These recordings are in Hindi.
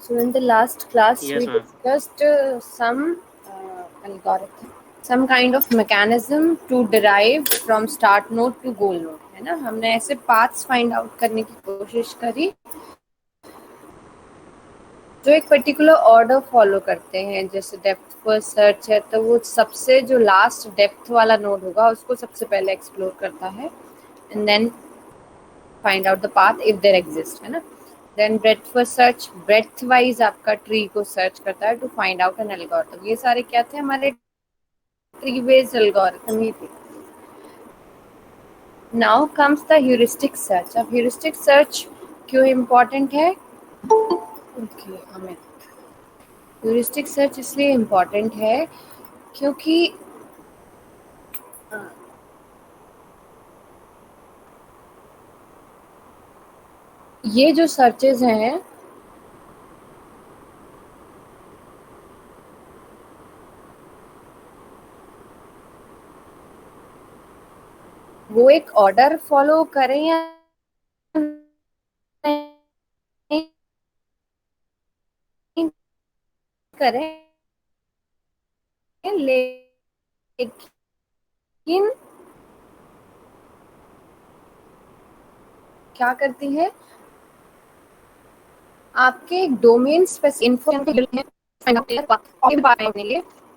So in the last class, we Yes, ma'am. discussed some algorithm, some kind of mechanism to derive from start node to goal node, है ना. हमने ऐसे paths find out करने की कोशिश करी जो एक पर्टिकुलर ऑर्डर फॉलो करते हैं. जैसे डेप्थ फर्स्ट सर्च है तो वो सबसे जो लास्ट डेप्थ वाला नोड होगा उसको सबसे पहले एक्सप्लोर करता है and then find out the path if there exist, है ना. Then breadth first search breadth wise आपका ट्री को सर्च करता है to find out an algorithm. ये सारे क्या थे हमारे ट्री बेस्ड एल्गोरिथम ही थे. Now comes the heuristic search. अब ह्यूरिस्टिक सर्च क्यों इम्पोर्टेंट है? ओके अमित, ह्यूरिस्टिक सर्च इसलिए इम्पोर्टेंट है क्योंकि ये जो सर्चेज हैं वो एक ऑर्डर फॉलो करें या नहीं करें, लेकिन क्या करती है आपके domain specific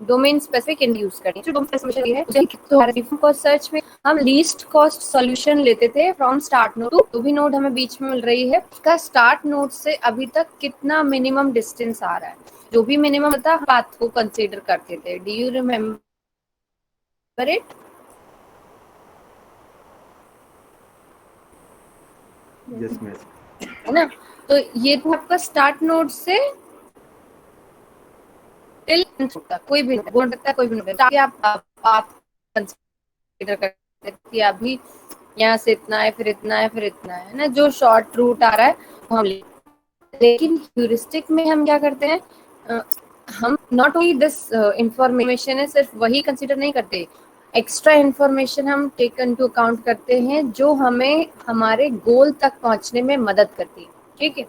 domain specific use करनी है. जो डोमेन स्पेसिफिकेशन ये है हमारे कॉस्ट सर्च में हम लीस्ट कॉस्ट सॉल्यूशन लेते थे फ्रॉम स्टार्ट नोड टू जो भी नोड हमें बीच में मिल रही है उसका स्टार्ट नोड से अभी तक कितना मिनिमम डिस्टेंस आ रहा है. जो भी मिनिमम था पाथ को कंसीडर करते थे. Do you remember it? Yes ma'am. है ना. तो ये था आपका स्टार्ट नोड से टिल कोई भी बोल सकता है, कोई भी नहीं ताकि आप कंसीडर करते कि अभी यहाँ से इतना है फिर इतना है फिर इतना है ना. जो शॉर्ट रूट आ रहा है वो हम लेकिन ह्यूरिस्टिक में हम क्या करते हैं हम नॉट ओनली दिस इंफॉर्मेशन है सिर्फ वही कंसीडर नहीं करते. एक्स्ट्रा इंफॉर्मेशन हम टेक इनटू अकाउंट करते हैं जो हमें हमारे गोल तक पहुंचने में मदद करती है. ठीक है.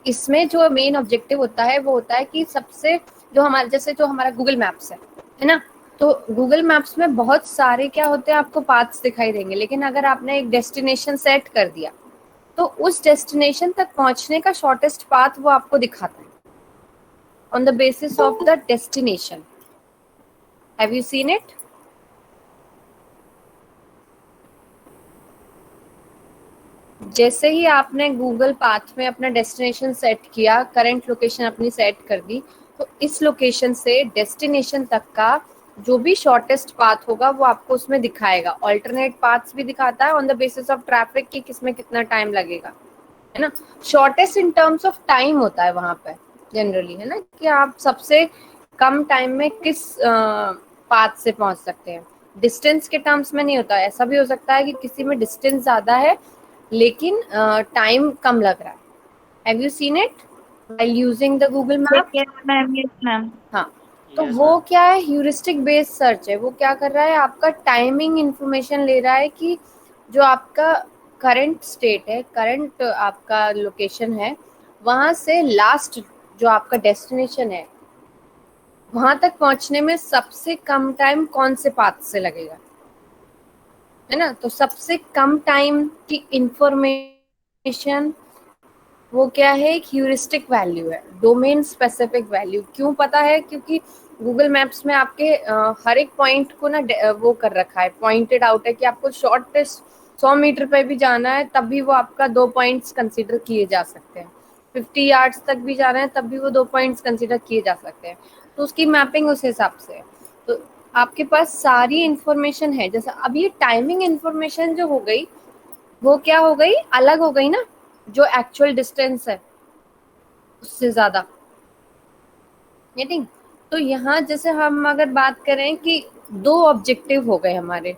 इसमें जो मेन ऑब्जेक्टिव होता है वो होता है कि सबसे जो हमारे जैसे जो हमारा गूगल मैप्स है ना. तो गूगल मैप्स में बहुत सारे क्या होते हैं आपको पाथ्स दिखाई देंगे लेकिन अगर आपने एक डेस्टिनेशन सेट कर दिया तो उस डेस्टिनेशन तक पहुंचने का शॉर्टेस्ट पाथ वो आपको दिखाता है on the basis of the destination. Have you seen it? जैसे ही आपने गूगल पाथ में अपना डेस्टिनेशन सेट किया, करंट लोकेशन अपनी सेट कर दी, तो इस लोकेशन से डेस्टिनेशन तक का जो भी शॉर्टेस्ट पाथ होगा वो आपको उसमें दिखाएगा. ऑल्टरनेट पाथ्स भी दिखाता है on the basis of traffic कि किसमें कितना टाइम लगेगा, है ना. Shortest in terms of time होता है वहां पे जनरली, है ना, कि आप सबसे कम टाइम में किस पाथ से पहुंच सकते हैं. डिस्टेंस के टर्म्स में नहीं होता. ऐसा भी हो सकता है कि किसी में डिस्टेंस ज्यादा है लेकिन टाइम कम लग रहा है. Have you seen it while using the Google map? Yes ma'am, yes ma'am. हाँ. तो Yes, वो ma'am. क्या है, ह्यूरिस्टिक बेस्ड सर्च है. वो क्या कर रहा है आपका टाइमिंग इंफॉर्मेशन ले रहा है कि जो आपका करंट स्टेट है, करंट आपका लोकेशन है, वहां से लास्ट जो आपका डेस्टिनेशन है वहां तक पहुंचने में सबसे कम टाइम कौन से पाथ से लगेगा, है ना. तो सबसे कम टाइम की इंफॉर्मेशन वो क्या है, एक ह्यूरिस्टिक वैल्यू है, डोमेन स्पेसिफिक वैल्यू. क्यों पता है? क्योंकि गूगल मैप्स में आपके हर एक पॉइंट को ना वो कर रखा है, पॉइंटेड आउट है कि आपको शॉर्टेस्ट 100 मीटर पे भी जाना है तब भी वो आपका 2 पॉइंट्स कंसीडर किए जा सकते हैं. 50 यार्ड्स तक भी जाना है तब भी वो 2 पॉइंट्स कंसीडर किए जा सकते हैं. तो उसकी मैपिंग उस हिसाब से है. तो आपके पास सारी इंफॉर्मेशन है. जैसा अब ये टाइमिंग इंफॉर्मेशन जो हो गई वो क्या हो गई, अलग हो गई ना. जो एक्चुअल डिस्टेंस है उससे ज्यादा, ठीक. तो यहाँ जैसे हम अगर बात करें कि दो ऑब्जेक्टिव हो गए हमारे.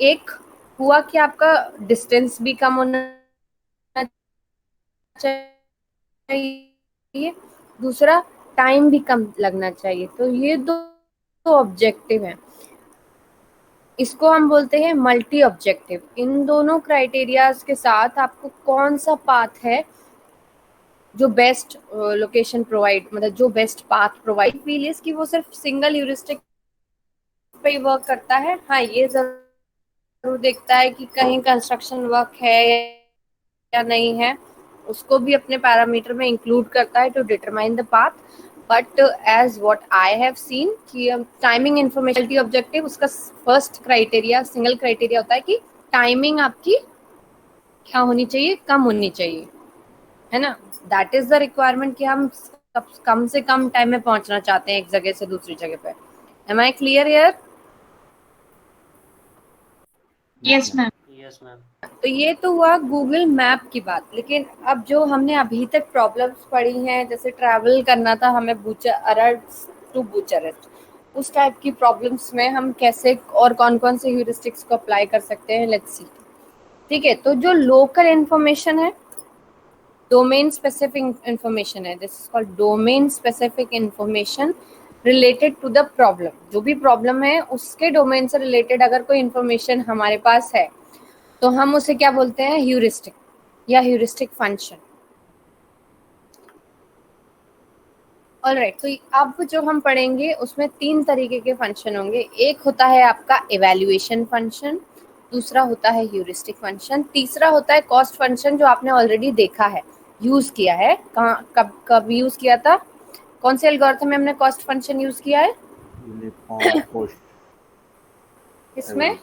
एक हुआ कि आपका डिस्टेंस भी कम होना चाहिए, दूसरा टाइम भी कम लगना चाहिए. तो ये दो ऑब्जेक्टिव हैं. इसको हम बोलते हैं मल्टी ऑब्जेक्टिव. इन दोनों क्राइटेरियाज के साथ आपको कौन सा पाथ है जो बेस्ट लोकेशन प्रोवाइड, मतलब जो best path provide feel is कि वो सिर्फ सिंगल ह्यूरिस्टिक पे ही वर्क करता है। हाँ, ये जरूर देखता है कि कहीं कंस्ट्रक्शन वर्क है या नहीं है, उसको भी अपने पैरामीटर में इंक्लूड करता है to determine the path. But as what I have seen कि टाइमिंग इंफॉर्मेशन ऑब्जेक्टिव, उसका फर्स्ट क्राइटेरिया, सिंगल क्राइटेरिया होता है कि टाइमिंग आपकी क्या होनी चाहिए, कम होनी चाहिए, है ना। दैट इज द रिक्वायरमेंट कि हम कम से कम टाइम में पहुंचना चाहते हैं एक जगह से दूसरी जगह पे। Am I clear here? Yes yes ma'am. Yes ma'am. तो ये तो हुआ गूगल मैप की बात। लेकिन अब जो हमने अभी तक प्रॉब्लम्स पढ़ी हैं, जैसे ट्रैवल करना था हमें बुचारेस्ट टू बुचारेस्ट, उस टाइप की प्रॉब्लम्स में हम कैसे और कौन कौन से ह्यूरिस्टिक्स को अप्लाई कर सकते हैं, लेट्स सी। ठीक है, तो जो लोकल इंफॉर्मेशन है, डोमेन स्पेसिफिक इंफॉर्मेशन है, this is called domain specific information related to the problem. जो भी प्रॉब्लम है उसके डोमेन से रिलेटेड अगर कोई इंफॉर्मेशन हमारे पास है तो हम उसे क्या बोलते हैं, ह्यूरिस्टिक या ह्यूरिस्टिक फंक्शन। ऑलराइट, तो अब जो हम पढ़ेंगे उसमें 3 तरीके के फंक्शन होंगे। एक होता है आपका इवैल्यूएशन फंक्शन, दूसरा होता है ह्यूरिस्टिक फंक्शन, तीसरा होता है कॉस्ट फंक्शन, जो आपने ऑलरेडी देखा है, यूज किया है। कहाँ, कब कब यूज किया था, कौन से एल्गोरिथम में हमने कॉस्ट फंक्शन यूज किया है? यूनिफॉर्म कॉस्ट इसमें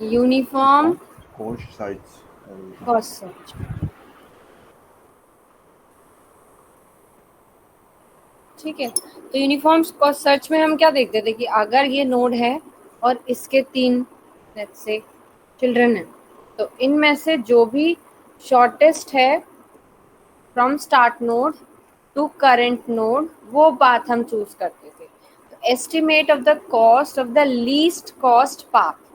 uniform cost size cost search. ठीक है, तो यूनिफॉर्म कॉस्ट सर्च में हम क्या देखते थे कि अगर ये नोड है और इसके 3 लेट्स से चिल्ड्रन है, तो इनमें से जो भी शॉर्टेस्ट है from start node to current node, वो बात हम चूज करते थे। तो estimate of the cost of the least cost path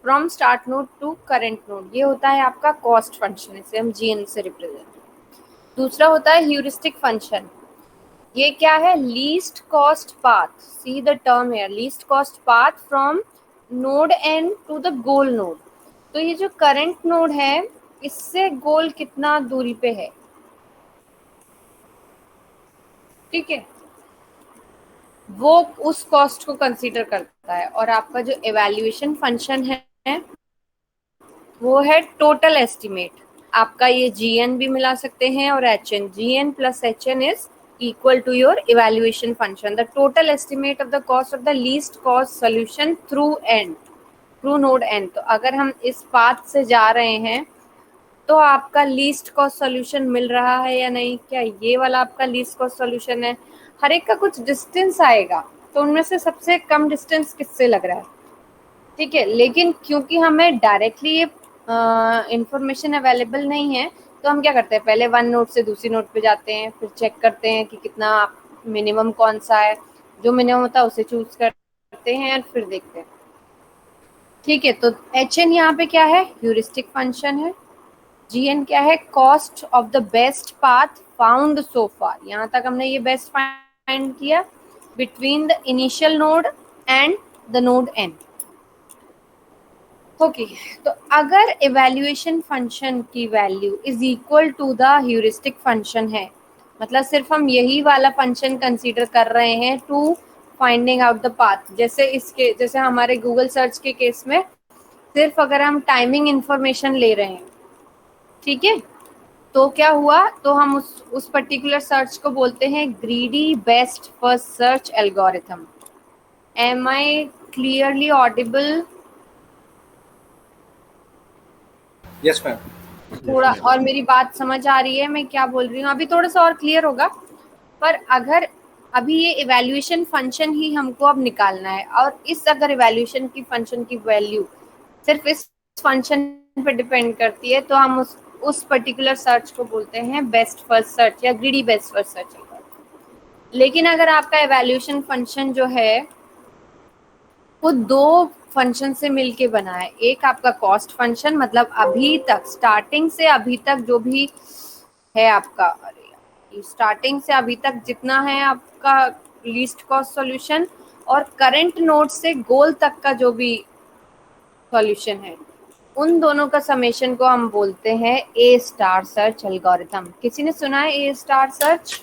from start node to current node, ये होता है आपका कॉस्ट फंक्शन, इसे हम जीएन से रिप्रेजेंट। दूसरा होता है ह्यूरिस्टिक फंक्शन। ये क्या है, least cost path, see the term है, least cost path from node N to the goal node. तो ये जो करंट नोड है इससे गोल कितना दूरी पे है, ठीक है, वो उस कॉस्ट को कंसीडर करता है। और आपका जो इवैल्यूएशन फंक्शन है वो है टोटल एस्टिमेट। आपका ये जीएन भी मिला सकते हैं और HN, GN plus HN is equal to your evaluation function, the total estimate of the cost of the least cost solution through node n। तो अगर हम इस पाथ से जा रहे हैं तो आपका लीस्ट कॉस्ट सॉल्यूशन मिल रहा है या नहीं, क्या ये वाला आपका लीस्ट कॉस्ट सॉल्यूशन है। हर एक का कुछ डिस्टेंस आएगा, तो उनमें से सबसे कम डिस्टेंस किससे लग रहा है, ठीक है। लेकिन क्योंकि हमें डायरेक्टली ये इंफॉर्मेशन अवेलेबल नहीं है, तो हम क्या करते हैं, पहले वन नोड से दूसरी नोड पे जाते हैं, फिर चेक करते हैं कि कितना मिनिमम कौन सा है, जो मिनिमम होता है उसे चूज करते हैं और फिर देखते हैं। ठीक है, तो एच एन यहाँ पे क्या है, ह्यूरिस्टिक फंक्शन है। जी एन क्या है, cost of the best path found so far. यहाँ तक हमने ये बेस्ट फाइंड किया between the initial node and the node N. Okay, तो अगर इवैल्यूएशन फंक्शन की value is equal to the heuristic function है, मतलब सिर्फ हम यही वाला फंक्शन कंसीडर कर रहे हैं to finding out the path, जैसे हमारे गूगल सर्च के केस में सिर्फ अगर हम टाइमिंग इंफॉर्मेशन ले रहे हैं, ठीक है, तो क्या हुआ, तो हम उस पर्टिकुलर सर्च को बोलते हैं greedy best first search algorithm. Am I clearly audible? Yes ma'am. थोड़ा और मेरी बात समझ आ रही है मैं क्या बोल रही हूँ, अभी थोड़ा सा और क्लियर होगा। पर अगर अभी ये इवैल्यूएशन फंक्शन ही हमको अब निकालना है, और इस अगर इवैल्यूएशन की फंक्शन की वैल्यू सिर्फ इस फंक्शन पे डिपेंड करती है, तो हम उस पर्टिकुलर सर्च को बोलते हैं बेस्ट फर्स्ट सर्च या ग्रीडी बेस्ट फर्स्ट सर्च। लेकिन अगर आपका इवैल्यूएशन फंक्शन जो है वो 2 फंक्शन से मिलके बना है, एक आपका कॉस्ट फंक्शन, मतलब अभी तक स्टार्टिंग से अभी तक जो भी है आपका, स्टार्टिंग से अभी तक जितना है आपका लीस्ट कॉस्ट सॉल्यूशन, और करंट नोड से गोल तक का जो भी सॉल्यूशन है, उन दोनों का समेशन को हम बोलते हैं ए स्टार सर्च एल्गोरिथम। किसी ने सुना है A star search?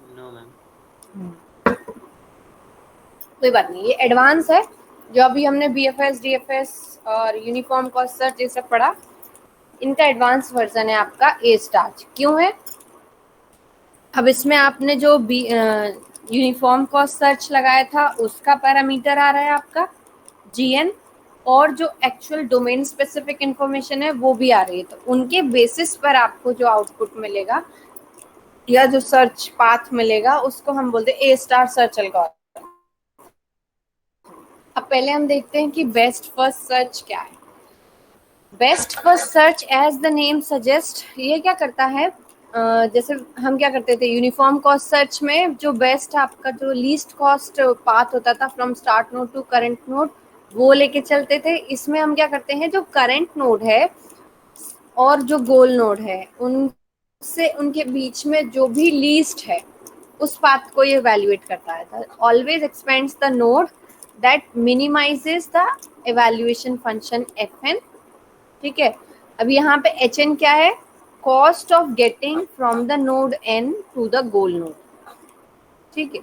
No ma'am. कोई बात नहीं, ये एडवांस है। जो अभी हमने बीएफएस, डीएफएस और यूनिफॉर्म कॉस्ट सर्च ये सब पढ़ा, इनका एडवांस वर्जन है आपका ए स्टार। क्यों है? अब इसमें आपने जो यूनिफॉर्म कॉस्ट सर्च लगाया था उसका पैरामीटर आ रहा है आपका जीएन, और जो एक्चुअल डोमेन स्पेसिफिक इंफॉर्मेशन है वो भी आ रही है। तो उनके बेसिस पर आपको जो आउटपुट मिलेगा या जो सर्च पाथ मिलेगा उसको हम बोलते हैं ए स्टार सर्च एल्गोरिथम। अब पहले हम देखते हैं कि बेस्ट फर्स्ट सर्च क्या है। Best first search as the name suggest, ये क्या करता है, जैसे हम क्या करते थे यूनिफॉर्म कॉस्ट सर्च में, जो बेस्ट आपका जो लीस्ट कॉस्ट पाथ होता था from start node to current node, वो लेके चलते थे। इसमें हम क्या करते हैं, जो करंट नोड है और जो गोल नोड है उनसे उनके बीच में जो भी लीस्ट है उस पाथ को ये इवैल्यूएट करता है। Always expands the node that minimizes the evaluation function fn। ठीक है, अब यहाँ पे hn क्या है? Cost of getting from the node n to the goal node. ठीक है,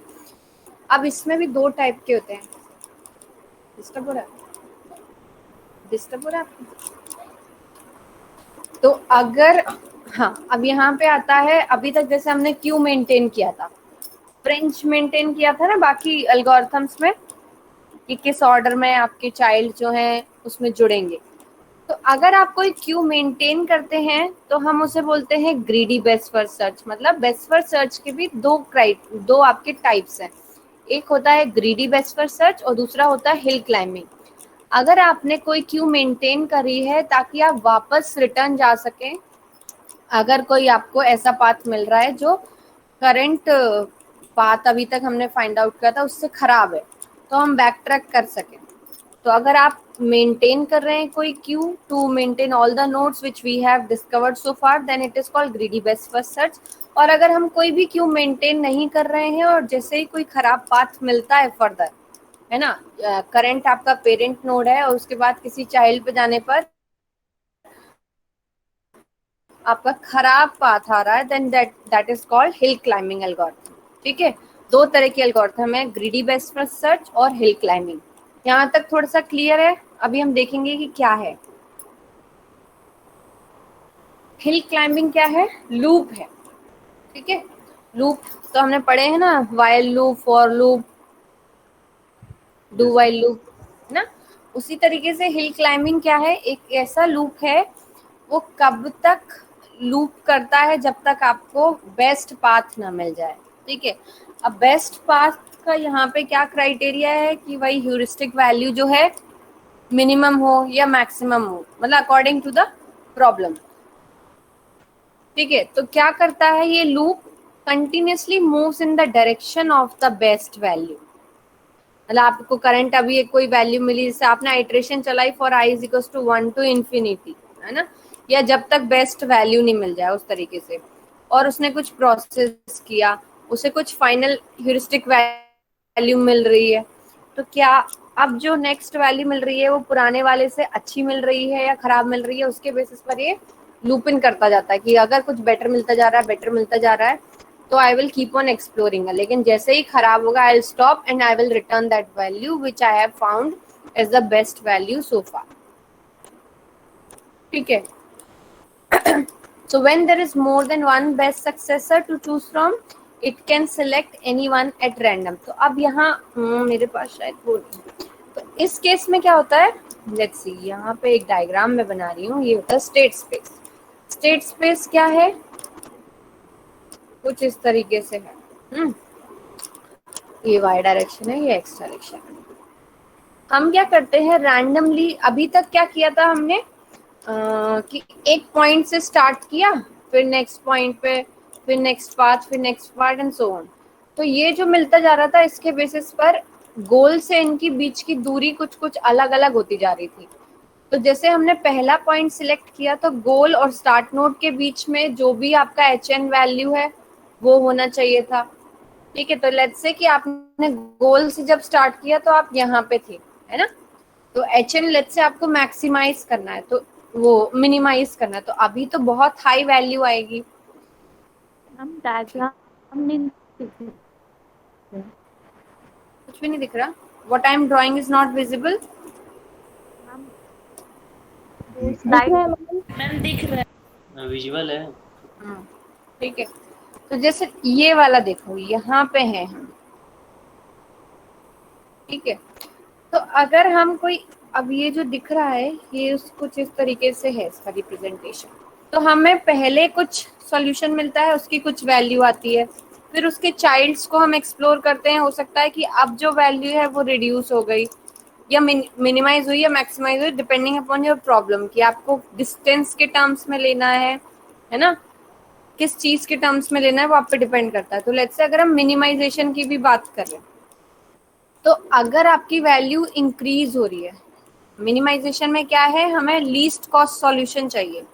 अब इसमें भी दो टाइप के होते हैं। डिस्टर्ब हो रहा है? डिस्टर्ब हो रहा है? तो अगर, हाँ, अब यहाँ पे आता है, अभी तक जैसे हमने क्यू मेंटेन किया था, फ्रेंच मेंटेन किया था ना बाकी एल्गोरिथम्स में, कि किस ऑर्डर में आपके चाइल्ड जो हैं उसमें जुड़ेंगे। तो अगर आप कोई क्यू मेंटेन करते हैं तो हम उसे बोलते हैं ग्रीडी बेस्ट फर्स्ट सर्च। मतलब बेस्ट फर्स्ट सर्च के भी दो आपके टाइप्स हैं। एक होता है ग्रीडी बेस्ट फर्स्ट सर्च और दूसरा होता है हिल क्लाइंबिंग। अगर आपने कोई क्यू मेंटेन करी है ताकि आप वापस रिटर्न जा सकें, अगर कोई आपको ऐसा पाथ मिल रहा है जो करंट पाथ अभी तक हमने फाइंड आउट किया था उससे खराब है, तो हम बैक ट्रैक कर सकें। तो अगर आप मेंटेन कर रहे हैं कोई queue to maintain all the nodes which we have discovered so far, then it is called greedy best first search. और अगर हम कोई भी क्यू मेंटेन नहीं कर रहे हैं और जैसे ही कोई खराब पाथ मिलता है फर्दर, है ना, करंट आपका पेरेंट नोड है और उसके बाद किसी चाइल्ड पे जाने पर आपका खराब पाथ आ रहा है, then that is called hill climbing algorithm. ठीक है, दो तरह के एल्गोरिथम है, ग्रीडी बेस्ट फर्स्ट सर्च और हिल क्लाइंबिंग। यहाँ तक थोड़ा सा क्लियर है? अभी हम देखेंगे कि क्या है हिल क्लाइंबिंग। क्या है? लूप है। ठीक है, लूप तो हमने पढ़े हैं ना, while loop, for loop, do while loop, ना। उसी तरीके से हिल क्लाइंबिंग क्या है, एक ऐसा लूप है, वो कब तक लूप करता है जब तक आपको बेस्ट पाथ ना मिल जाए। ठीक है, अब बेस्ट पाथ का यहाँ पे क्या क्राइटेरिया है कि वही ह्यूरिस्टिक वैल्यू जो है मिनिमम हो या मैक्सिमम हो, मतलब अकॉर्डिंग टू द प्रॉब्लम। ठीक है, तो क्या करता है ये loop, continuously moves in the direction of the best value. मतलब आपको करंट अभी एक कोई वैल्यू मिली, जैसे आपने आइट्रेशन चलाई for i is equals to 1 to infinity, है ना, या जब तक बेस्ट वैल्यू नहीं मिल जाए उस तरीके से, और उसने कुछ प्रोसेस किया, उसे कुछ फाइनल ह्यूरिस्टिक वैल्यू मिल रही है, तो क्या अब जो नेक्स्ट वैल्यू मिल रही है वो पुराने वाले से अच्छी मिल रही है या खराब मिल रही है, उसके बेसिस पर ये लूप इन करता जाता है कि अगर कुछ बेटर मिलता जा रहा है, बेटर मिलता जा रहा है, तो I will keep on exploring. लेकिन जैसे ही खराब होगा I will stop and I will return that value which I have found as the best value so far. ठीक है, so when there is more than one best successor to choose from, it can select anyone at random। तो अब यहाँ मेरे पास शायद वो, तो इस केस में क्या होता है, लेट्स सी, यहाँ पे एक डायग्राम मैं बना रही हूँ, ये होता है स्टेट स्पेस। स्टेट स्पेस क्या है, कुछ इस तरीके से है। ये y डायरेक्शन है, ये x डायरेक्शन है। हम क्या करते हैं रैंडमली, अभी तक क्या किया था हमने, कि एक पॉइंट से स्टार्ट किया, फिर नेक्स्ट पॉइंट पे, फिर नेक्स्ट पाथ, फिर next part and so on. तो ये जो मिलता जा रहा था इसके बेसिस पर गोल से इनकी बीच की दूरी कुछ कुछ अलग अलग होती जा रही थी। तो जैसे हमने पहला पॉइंट सिलेक्ट किया तो गोल और स्टार्ट नोड के बीच में जो भी आपका HN वैल्यू है वो होना चाहिए था। ठीक है, तो लेट्स से कि आपने गोल से जब स्टार्ट किया तो आप यहाँ पे थे, है ना, तो एच एन लेट्स से आपको मैक्सिमाइज करना है, तो वो मिनिमाइज करना है, तो अभी तो बहुत हाई वैल्यू आएगी। हम डायग्राम नहीं दिख रहे। कुछ भी नहीं दिख रहा, what I am drawing is not visible. हम दिख मैम दिख रहा है, विजुअल है। ठीक है, तो जैसे ये वाला देखो, यहाँ पे है हम, ठीक है, तो अगर हम कोई, अब ये जो दिख रहा है ये कुछ इस तरीके से है इसका रिप्रेजेंटेशन, तो हमें पहले कुछ सॉल्यूशन मिलता है, उसकी कुछ वैल्यू आती है, फिर उसके चाइल्ड्स को हम एक्सप्लोर करते हैं, हो सकता है कि अब जो वैल्यू है वो रिड्यूस हो गई या मिनिमाइज हुई या मैक्सिमाइज हुई, डिपेंडिंग अपॉन योर प्रॉब्लम, कि आपको डिस्टेंस के टर्म्स में लेना है ना, किस चीज के टर्म्स में लेना है वो आप पे डिपेंड करता है। तो लेट्स से अगर हम मिनिमाइजेशन की भी बात कर रहे हैं, तो अगर आपकी वैल्यू इंक्रीज हो रही है, मिनिमाइजेशन में क्या है, हमें लीस्ट कॉस्ट सॉल्यूशन चाहिए,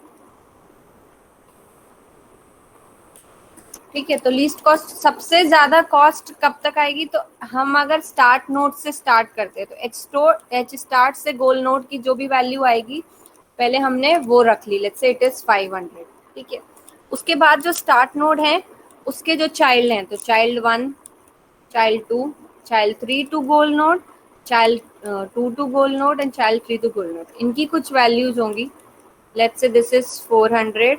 ठीक है, तो लीस्ट कॉस्ट, सबसे ज्यादा कॉस्ट कब तक आएगी, तो हम अगर स्टार्ट नोड से स्टार्ट करते हैं तो एच स्टार्ट से गोल नोड की जो भी वैल्यू आएगी पहले हमने वो रख ली, लेट्स से इट इज 500, ठीक है, उसके बाद जो स्टार्ट नोड है उसके जो चाइल्ड हैं, तो child 1, child 2, child 3 to goal node, child 2 to goal node and child 3 to goal node, इनकी कुछ वैल्यूज होंगी, let's say this is 400,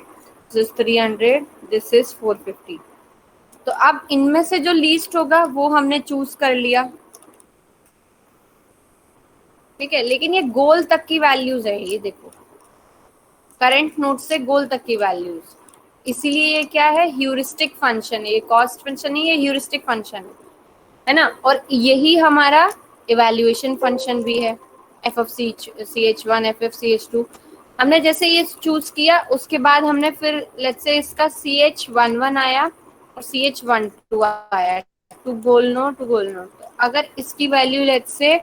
this is 300, this is 450, तो अब इनमें से जो लीस्ट होगा वो हमने चूज कर लिया, ठीक है, लेकिन ये गोल तक की वैल्यूज है, ये देखो करंट नोड से गोल तक की वैल्यूज, इसीलिए ये क्या है, ह्यूरिस्टिक फंक्शन है, ये कॉस्ट फंक्शन नहीं, ये ह्यूरिस्टिक फंक्शन है ना, और यही हमारा इवैल्यूएशन फंक्शन भी है, F of C H one, F of C H two, हमने जैसे ये चूज किया उसके बाद हमने फिर लेट्स से इसका सी एच वन वन आया और सी एच वन टू आया, to goal node to goal node, तो अगर इसकी वैल्यू लेट्स से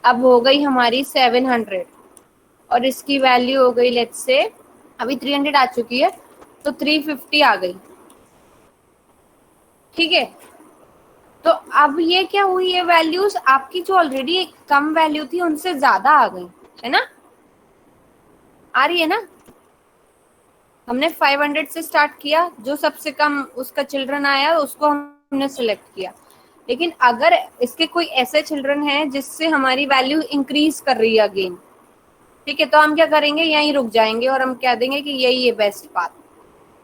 अब हो गई हमारी 700 और इसकी वैल्यू हो गई लेट्स से, अभी 300 आ चुकी है तो 350 आ गई, ठीक है, तो अब ये क्या हुई, ये वैल्यूज आपकी जो ऑलरेडी कम वैल्यू थी उनसे ज्यादा आ गई, है ना, आ रही है ना, हमने 500 से स्टार्ट किया, जो सबसे कम उसका चिल्ड्रन आया उसको हमने सिलेक्ट किया, लेकिन अगर इसके कोई ऐसे चिल्ड्रन हैं जिससे हमारी वैल्यू इंक्रीज कर रही है अगेन, ठीक है, तो हम क्या करेंगे, यहीं रुक जाएंगे और हम कह देंगे कि यही है बेस्ट पाथ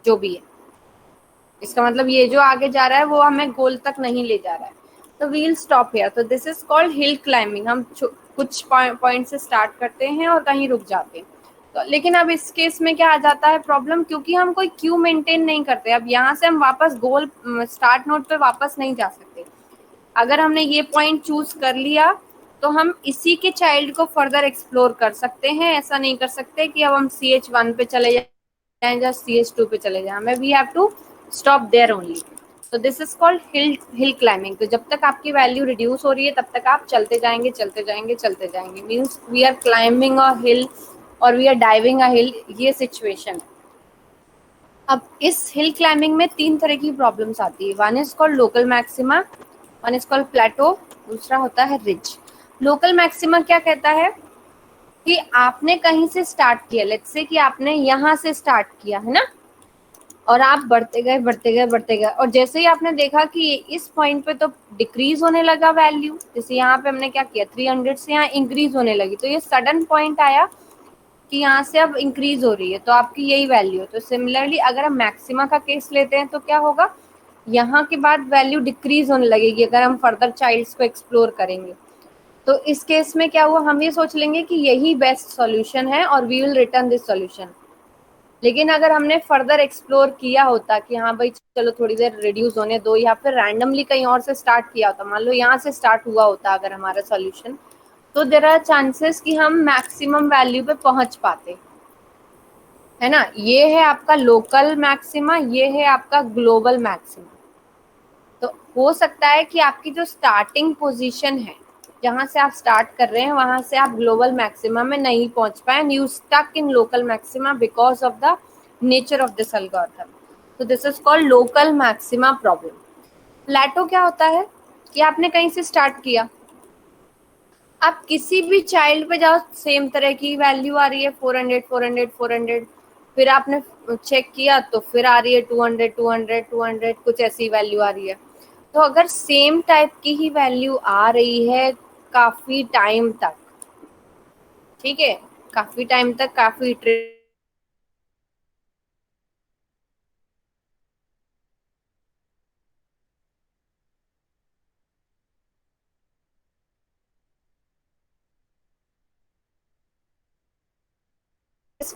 जो भी है, इसका मतलब ये जो आगे जा रहा है वो हमें गोल तक नहीं ले जा रहा है, तो वील स्टॉप हियर, तो this is called hill climbing, हम कुछ पॉइंट से स्टार्ट करते हैं और कहीं रुक जाते हैं, तो लेकिन अब इस केस में क्या आ जाता है प्रॉब्लम, क्योंकि हम कोई क्यू मेंटेन नहीं करते, अब यहाँ से हम वापस गोल स्टार्ट नोड पे वापस नहीं जा सकते, अगर हमने ये पॉइंट चूज कर लिया तो हम इसी के चाइल्ड को फर्दर एक्सप्लोर कर सकते हैं, ऐसा नहीं कर सकते कि अब हम सी एच वन पे चले जाएं या सी एच टू पे चले जाएं, हमें we have to stop there only, तो this is called hill climbing, तो जब तक आपकी वैल्यू रिड्यूस हो रही है तब तक आप चलते जाएंगे चलते जाएंगे चलते जाएंगे, means we are climbing a hill और we are diving a hill, ये सिचुएशन है। अब इस हिल क्लाइंबिंग में 3 तरह की प्रॉब्लम्स आती है, one is called local maxima, one is called plateau, दूसरा होता है रिज। लोकल मैक्सिमा क्या कहता है कि आपने कहीं से स्टार्ट किया, लेट्स से कि आपने यहाँ से स्टार्ट किया है ना, और आप बढ़ते गए बढ़ते गए बढ़ते गए, और जैसे ही आपने देखा कि इस पॉइंट पे तो डिक्रीज होने लगा वैल्यू, जैसे यहाँ पे हमने क्या किया 300 से यहाँ इंक्रीज होने लगी, तो ये सडन पॉइंट आया कि यहाँ से अब इंक्रीज हो रही है, तो आपकी यही वैल्यू है, तो सिमिलरली अगर हम मैक्सिमा का केस लेते हैं तो क्या होगा, यहाँ के बाद वैल्यू डिक्रीज होने लगेगी अगर हम फर्दर चाइल्ड्स को एक्सप्लोर करेंगे, तो इस केस में क्या हुआ, हम ये सोच लेंगे कि यही बेस्ट सॉल्यूशन है और we will return this solution, लेकिन अगर हमने फर्दर एक्सप्लोर किया होता कि हाँ भाई चलो थोड़ी देर रिड्यूस होने दो, या फिर रैंडमली कहीं और से स्टार्ट किया होता, मान लो यहाँ से स्टार्ट हुआ होता अगर हमारा सॉल्यूशन, तो देयर आर चांसेस कि हम मैक्सिमम वैल्यू पे पहुंच पाते, है ना, ये है आपका लोकल मैक्सिमा, ये है आपका ग्लोबल मैक्सिमा, तो हो सकता है कि आपकी जो स्टार्टिंग पोजीशन है जहां से आप स्टार्ट कर रहे हैं वहां से आप ग्लोबल मैक्सिमा में नहीं पहुंच पाए, and you stuck in local maxima because of the nature of this algorithm, तो this is called local maxima problem. Plateau क्या होता है कि आपने कहीं से स्टार्ट किया, आप किसी भी चाइल्ड पे जाओ, सेम तरह की वैल्यू आ रही है 400 400 400, फिर आपने चेक किया तो फिर आ रही है 200 200 200, कुछ ऐसी वैल्यू आ रही है। तो अगर सेम टाइप की ही वैल्यू आ रही है काफी टाइम तक, ठीक है, काफी टाइम तक काफी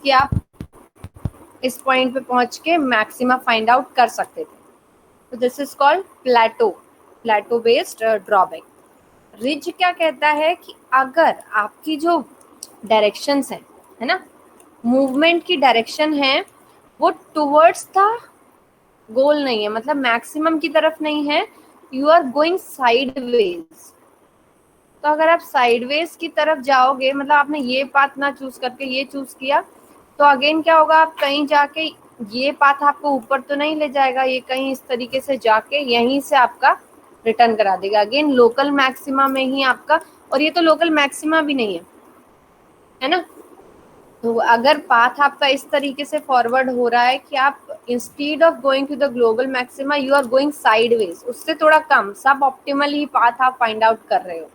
कि आप इस पॉइंट पे पहुंच के मैक्सिमा फाइंड आउट कर सकते थे। तो this is called plateau based drawback. Ridge क्या कहता है कि अगर आपकी जो डायरेक्शंस है ना, मूवमेंट की डायरेक्शन है वो टुवर्ड्स द गोल नहीं है, मतलब मैक्सिमम की तरफ नहीं है, यू आर गोइंग साइडवेज। तो अगर आप साइडवेज की तरफ जाओगे, मतलब आपने ये पाथ ना चूज करके ये चूज किया, तो अगेन क्या होगा, आप कहीं जाके ये पाथ आपको ऊपर तो नहीं ले जाएगा, ये कहीं इस तरीके से जाके यहीं से आपका रिटर्न करा देगा अगेन लोकल मैक्सिमा में ही आपका। और ये तो लोकल मैक्सिमा भी नहीं है ना। तो अगर पाथ आपका इस तरीके से फॉरवर्ड हो रहा है कि आप instead of going to the global maxima you are going sideways, उससे थोड़ा कम सब ऑप्टिमल ही पाथ आप फाइंड आउट कर रहे हो,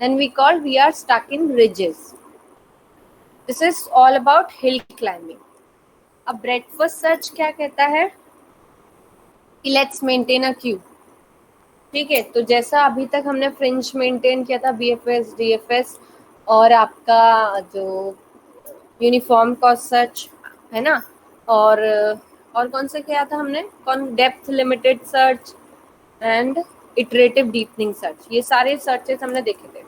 then we call we are stuck in ridges. This is all about hill climbing. अब breadth first search क्या कहता है कि let's maintain a queue, ठीक है। तो जैसा अभी तक हमने फ्रिंज मेंटेन किया था, बीएफएस डीएफएस और आपका जो यूनिफॉर्म कॉस्ट सर्च है ना, और कौन सा किया था हमने, कौन depth limited search and iterative deepening search, ये सारे सर्चेस हमने देखे थे,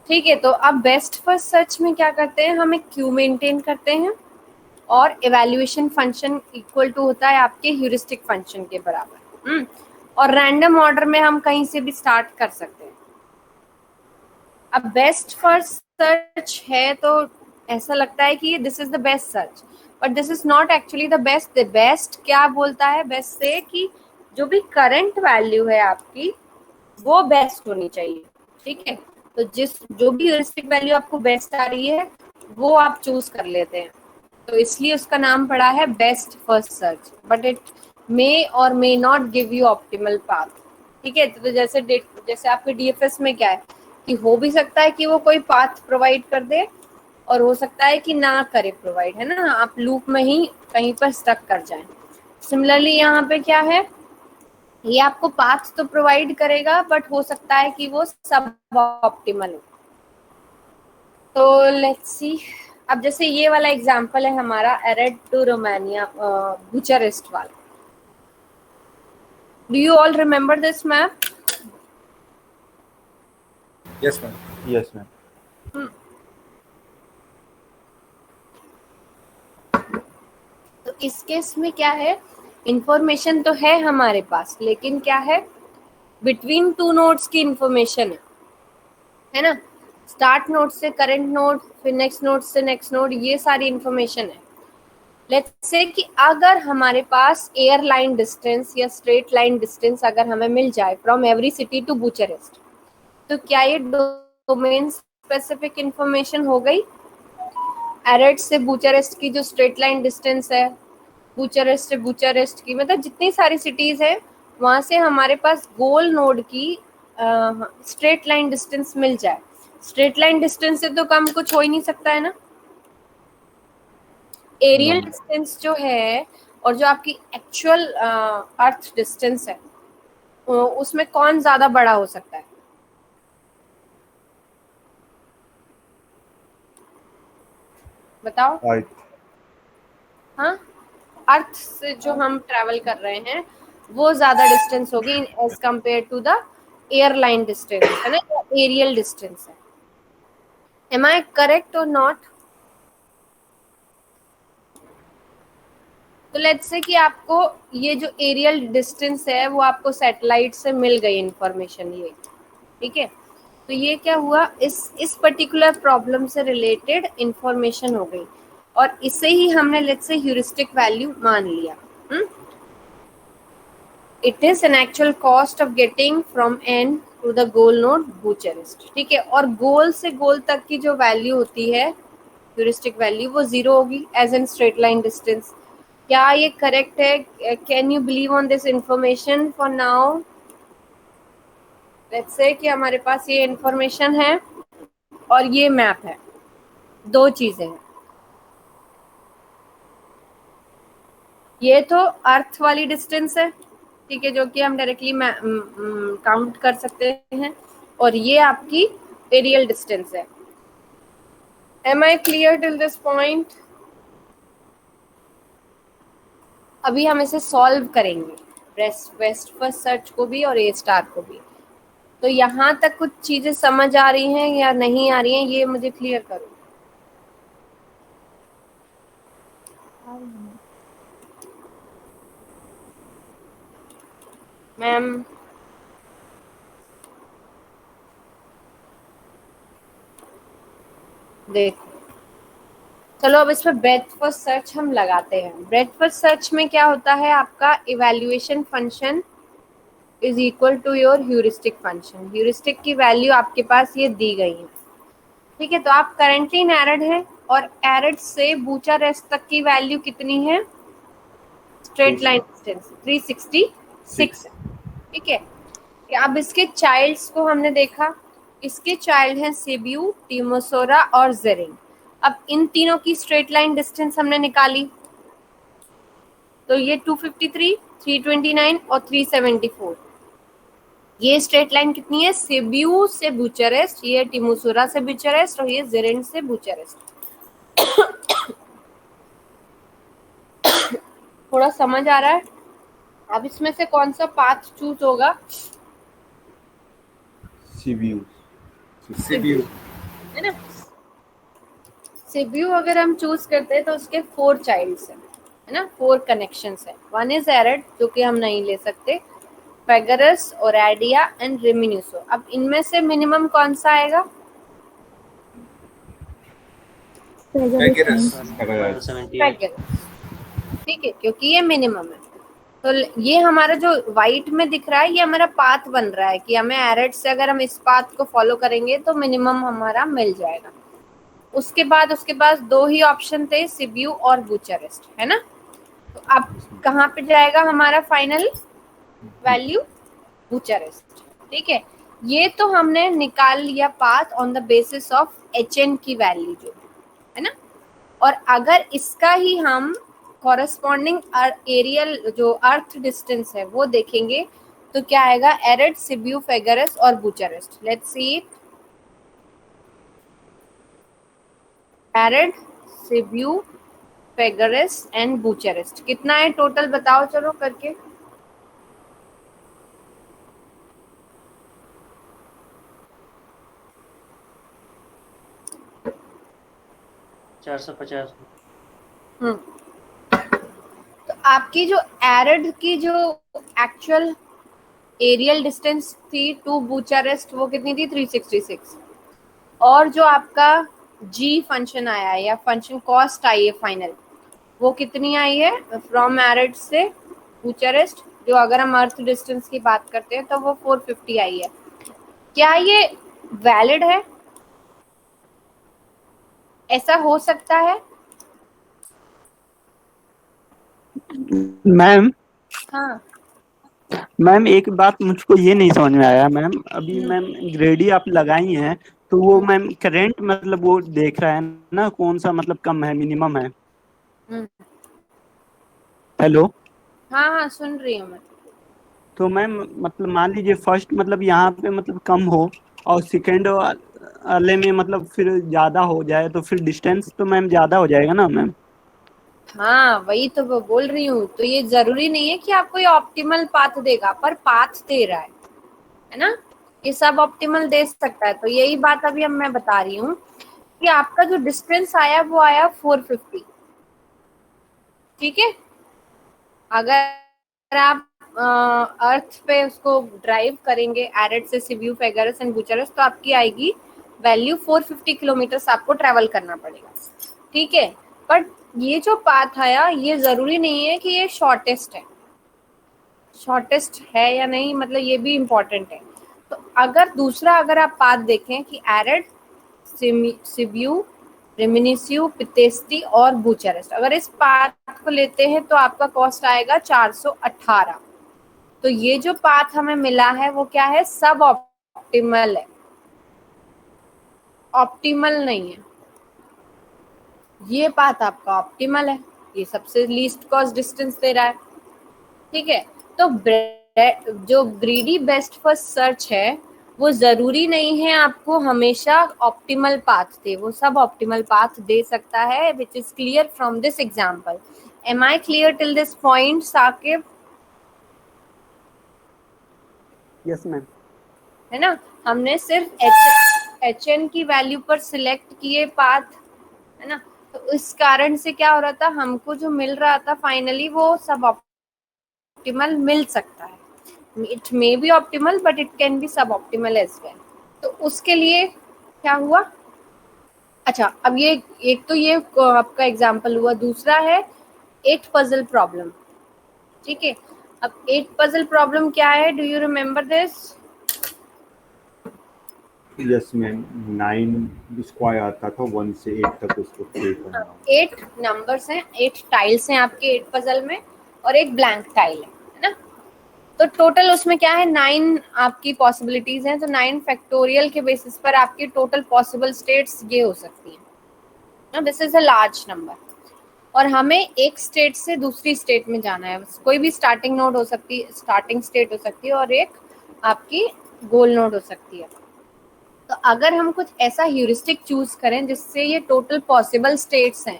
ठीक है। तो अब बेस्ट फर्स्ट सर्च में क्या करते हैं, हम एक क्यू मेंटेन करते हैं और इवैल्यूएशन फंक्शन इक्वल टू होता है आपके ह्यूरिस्टिक फंक्शन के बराबर। और रैंडम ऑर्डर में हम कहीं से भी स्टार्ट कर सकते हैं। अब बेस्ट फर्स्ट सर्च है तो ऐसा लगता है कि this is the best search, but this is not actually the best. The best क्या बोलता है बेस्ट से कि जो भी करंट वैल्यू है आपकी वो बेस्ट होनी चाहिए, ठीक है। तो जो भी ह्यूरिस्टिक वैल्यू आपको बेस्ट आ रही है वो आप चूज कर लेते हैं, तो इसलिए उसका नाम पड़ा है best first search, but it may or may not give you optimal path, ठीक है। तो जैसे आपके डीएफएस में क्या है कि हो भी सकता है कि वो कोई पाथ प्रोवाइड कर दे और हो सकता है कि ना करे प्रोवाइड, है ना, आप लूप में ही कहीं पर स्टक कर जाएं। सिमिलरली यहाँ पे क्या है, ये आपको पाथ तो प्रोवाइड करेगा बट हो सकता है कि वो सब ऑप्टिमल हो। तो लेट्स सी, अब जैसे ये वाला एग्जांपल है हमारा एरेड टू रोमानिया बुचारेस्ट वाला। Do you all remember this map? Yes, ma'am. Yes, ma'am. तो इस केस में क्या है, इंफॉर्मेशन तो है हमारे पास, लेकिन क्या है, बिटवीन टू नोड्स की इंफॉर्मेशन है ना, स्टार्ट नोड से करंट नोड, फिर नेक्स्ट नोड से नेक्स्ट नोड, ये सारी इंफॉर्मेशन है। लेट्स से कि अगर हमारे पास एयरलाइन डिस्टेंस या स्ट्रेट लाइन डिस्टेंस अगर हमें मिल जाए from every city to Bucharest, तो क्या ये डोमेन स्पेसिफिक इंफॉर्मेशन हो गई? एरेड से बुचारेस्ट की जो स्ट्रेट लाइन डिस्टेंस है, बुचारेस्ट से बुचारेस्ट की, मतलब जितनी सारी सिटीज है वहां से हमारे पास गोल नोड की स्ट्रेट लाइन डिस्टेंस मिल जाए। स्ट्रेट लाइन डिस्टेंस से तो कम कुछ हो ही नहीं सकता है ना। एरियल डिस्टेंस जो है और जो आपकी एक्चुअल अर्थ डिस्टेंस है उसमें कौन ज्यादा बड़ा हो सकता है? बताओ। हाँ, अर्थ से जो हम ट्रैवल कर रहे हैं वो ज्यादा डिस्टेंस होगी as compare to the airline distance, है ना, एरियल डिस्टेंस है। एम आई करेक्ट और नॉट? तो लेट्स से कि आपको ये जो एरियल डिस्टेंस है वो आपको सैटेलाइट से मिल गई इंफॉर्मेशन, ये ठीक है। तो ये क्या हुआ, इस पर्टिकुलर प्रॉब्लम से रिलेटेड इंफॉर्मेशन हो गई और इसे ही हमने लेट्स से ह्यूरिस्टिक वैल्यू मान लिया, it is an actual cost of getting from end to the goal node Bucharest, ठीक है। और गोल से गोल तक की जो वैल्यू होती है ह्यूरिस्टिक वैल्यू वो 0 होगी as an straight line distance. क्या ये करेक्ट है? Can you believe on this information for now? Let's say कि हमारे पास ये इंफॉर्मेशन है और ये मैप है, दो चीजें हैं। ये तो अर्थ वाली डिस्टेंस है, ठीक है, जो कि हम डायरेक्टली काउंट कर सकते हैं, और ये आपकी एरियल डिस्टेंस है। Am I clear till this point? अभी हम इसे सॉल्व करेंगे, वेस्ट फर्स्ट सर्च को भी और ए स्टार को भी। तो यहाँ तक कुछ चीजें समझ आ रही हैं या नहीं आ रही हैं, ये मुझे क्लियर करो। मैम देखो, चलो अब इस पर ब्रेथ फर्स्ट सर्च हम लगाते हैं। ब्रेथ फर्स्ट सर्च में क्या होता है, आपका evaluation function is equal to your heuristic function. Heuristic की वैल्यू आपके पास ये दी गई है, ठीक है। तो आप करेंटली इन एरड है, और एरड से बूचा रेस्ट तक की वैल्यू कितनी है? स्ट्रेट लाइन डिस्टेंस 366 है, ठीक है। अब इसके चाइल्ड्स को हमने देखा, इसके चाइल्ड हैं सिब्यू, टिमोसोरा और जेरिन। अब इन तीनों की स्ट्रेट लाइन डिस्टेंस हमने निकाली, तो ये 253, 329 और 374। ये स्ट्रेट लाइन कितनी है? सिब्यू से बुचारेस्ट, ये टिमोसोरा से बुचारेस्ट, और ये जेरिन से बुचारेस्ट। थोड़ा समझ आ रहा है? अब इसमें से कौन सा पाथ चूज होगा? सीबीयू है ना। सिब्यू अगर हम चूज करते हैं तो उसके 4 चाइल्ड्स हैं, है ना, 4 कनेक्शंस है। वन इज एरड, जो कि हम नहीं ले सकते, फेगरस, ओरेडिया एंड रिमिन्यूसो। अब इनमें से मिनिमम कौन सा आएगा? फेगरस। ठीक है, क्योंकि ये मिनिमम है। तो ये हमारा जो व्हाइट में दिख रहा है, ये हमारा पाथ बन रहा है कि हमें एरड से अगर हम इस पाथ को फॉलो करेंगे तो मिनिमम हमारा मिल जाएगा। उसके बाद उसके पास 2 ही ऑप्शन थे, सिब्यू और बुचारेस्ट, है ना। तो अब कहाँ पे जाएगा हमारा फाइनल वैल्यू? बुचारेस्ट, ठीक है। ये तो हमने निकाल लिया path on the basis of HN की वैल्यू जो है ना। और अगर इसका ही हम कॉरेस्पॉन्डिंग एरियल जो अर्थ डिस्टेंस है वो देखेंगे, तो क्या आएगा? एरड, सिब्यू, फेगरस और Bucharest. Let's see it. Arad, Sibiu, Fagaras and Bucharest कितना है टोटल? बताओ चलो करके। तो आपकी जो एरड की जो एक्चुअल एरियल डिस्टेंस थी टू बुचारेस्ट वो कितनी थी? 366। और जो आपका जी फंक्शन आया है या फंक्शन कॉस्ट आई है फाइनल, वो कितनी आई है फ्रॉम एरड से बुचारेस्ट? जो अगर हम अर्थ डिस्टेंस की बात करते हैं तो वो 450 आई है। क्या ये वैलिड है? ऐसा हो सकता है? मैम हाँ मैम एक बात मुझको ये नहीं समझ में आया मैम। अभी मैम ग्रेडी आप लगाई हैं तो वो मैम करेंट मतलब वो देख रहा है ना कौन सा मतलब कम है मिनिमम है। हेलो। हाँ हाँ सुन रही हूँ मैं। तो मैम मतलब मान लीजिए फर्स्ट मतलब यहाँ पे मतलब कम हो और सेकेंड वाले में मतलब फिर ज्यादा हो जाए तो फिर डिस्टेंस तो मैम ज्यादा हो जाएगा ना मैम। हाँ वही तो वो बोल रही हूँ। तो ये जरूरी नहीं है कि आपको ये ऑप्टिमल पाथ देगा, पर पाथ दे रहा है ना। ये सब ऑप्टिमल दे सकता है। तो यही बात अभी मैं बता रही हूँ कि आपका जो डिस्टेंस आया वो आया 450, ठीक है। अगर आप अर्थ पे उसको ड्राइव करेंगे एरड से सिब्यू, फेगरस एंड बुचारेस्ट, तो आपकी आएगी वैल्यू 450 किलोमीटर आपको ट्रेवल करना पड़ेगा, ठीक है। बट ये जो पाथ आया ये जरूरी नहीं है कि ये शॉर्टेस्ट है, शॉर्टेस्ट है या नहीं, मतलब ये भी इम्पोर्टेंट है। तो अगर आप पाथ देखें कि एरिड, सिब्यू, रेमिनिस्यू, पितेस्टी और बुचारेस्ट, अगर इस पाथ को लेते हैं तो आपका कॉस्ट आएगा 418। तो ये जो पाथ हमें मिला है वो क्या है, सब ऑप्टिमल है, ऑप्टिमल नहीं है। ये पाथ आपका ऑप्टिमल है, ये सबसे लीस्ट कॉस्ट डिस्टेंस दे रहा है, ठीक है। तो जो ग्रीडी बेस्ट फर्स्ट सर्च है वो जरूरी नहीं है आपको हमेशा ऑप्टिमल पाथ दे, वो सब ऑप्टिमल पाथ दे सकता है, which is clear from this example. Am I clear till this point Saqib? Yes ma'am. है ना, हमने सिर्फ एच एन की वैल्यू पर सिलेक्ट किए पाथ, है ना, तो इस कारण से क्या हो रहा था, हमको जो मिल रहा था फाइनली वो सब ऑप्टिमल मिल सकता है। It may be optimal but it can be सब ऑप्टिमल एज वेल। तो उसके लिए क्या हुआ, अच्छा अब ये एक तो ये आपका एग्जाम्पल हुआ, दूसरा है 8 पजल प्रॉब्लम, ठीक है। अब 8 पजल प्रॉब्लम क्या है, do you remember this? Yes ma'am, 9 square आता था 1 से 8 तक, उसको प्ले करना। 8 नंबर्स हैं, 8 टाइल्स हैं आपके 8 पजल में और एक ब्लैंक टाइल है ना। तो टोटल उसमें क्या है, 9 आपकी पॉसिबिलिटीज हैं, तो 9 फैक्टोरियल के बेसिस पर आपकी टोटल पॉसिबल स्टेट्स ये हो सकती हैं। This is a large number और हमें एक स्टेट से दूसरी स्टेट में जाना है। कोई भी स्टार्टिंग नोड हो सकती है, स्टार्टिंग स्टेट हो सकती है और एक आपकी गोल नोड हो सकती है। तो अगर हम कुछ ऐसा ह्यूरिस्टिक चूज करें जिससे ये टोटल पॉसिबल स्टेट्स हैं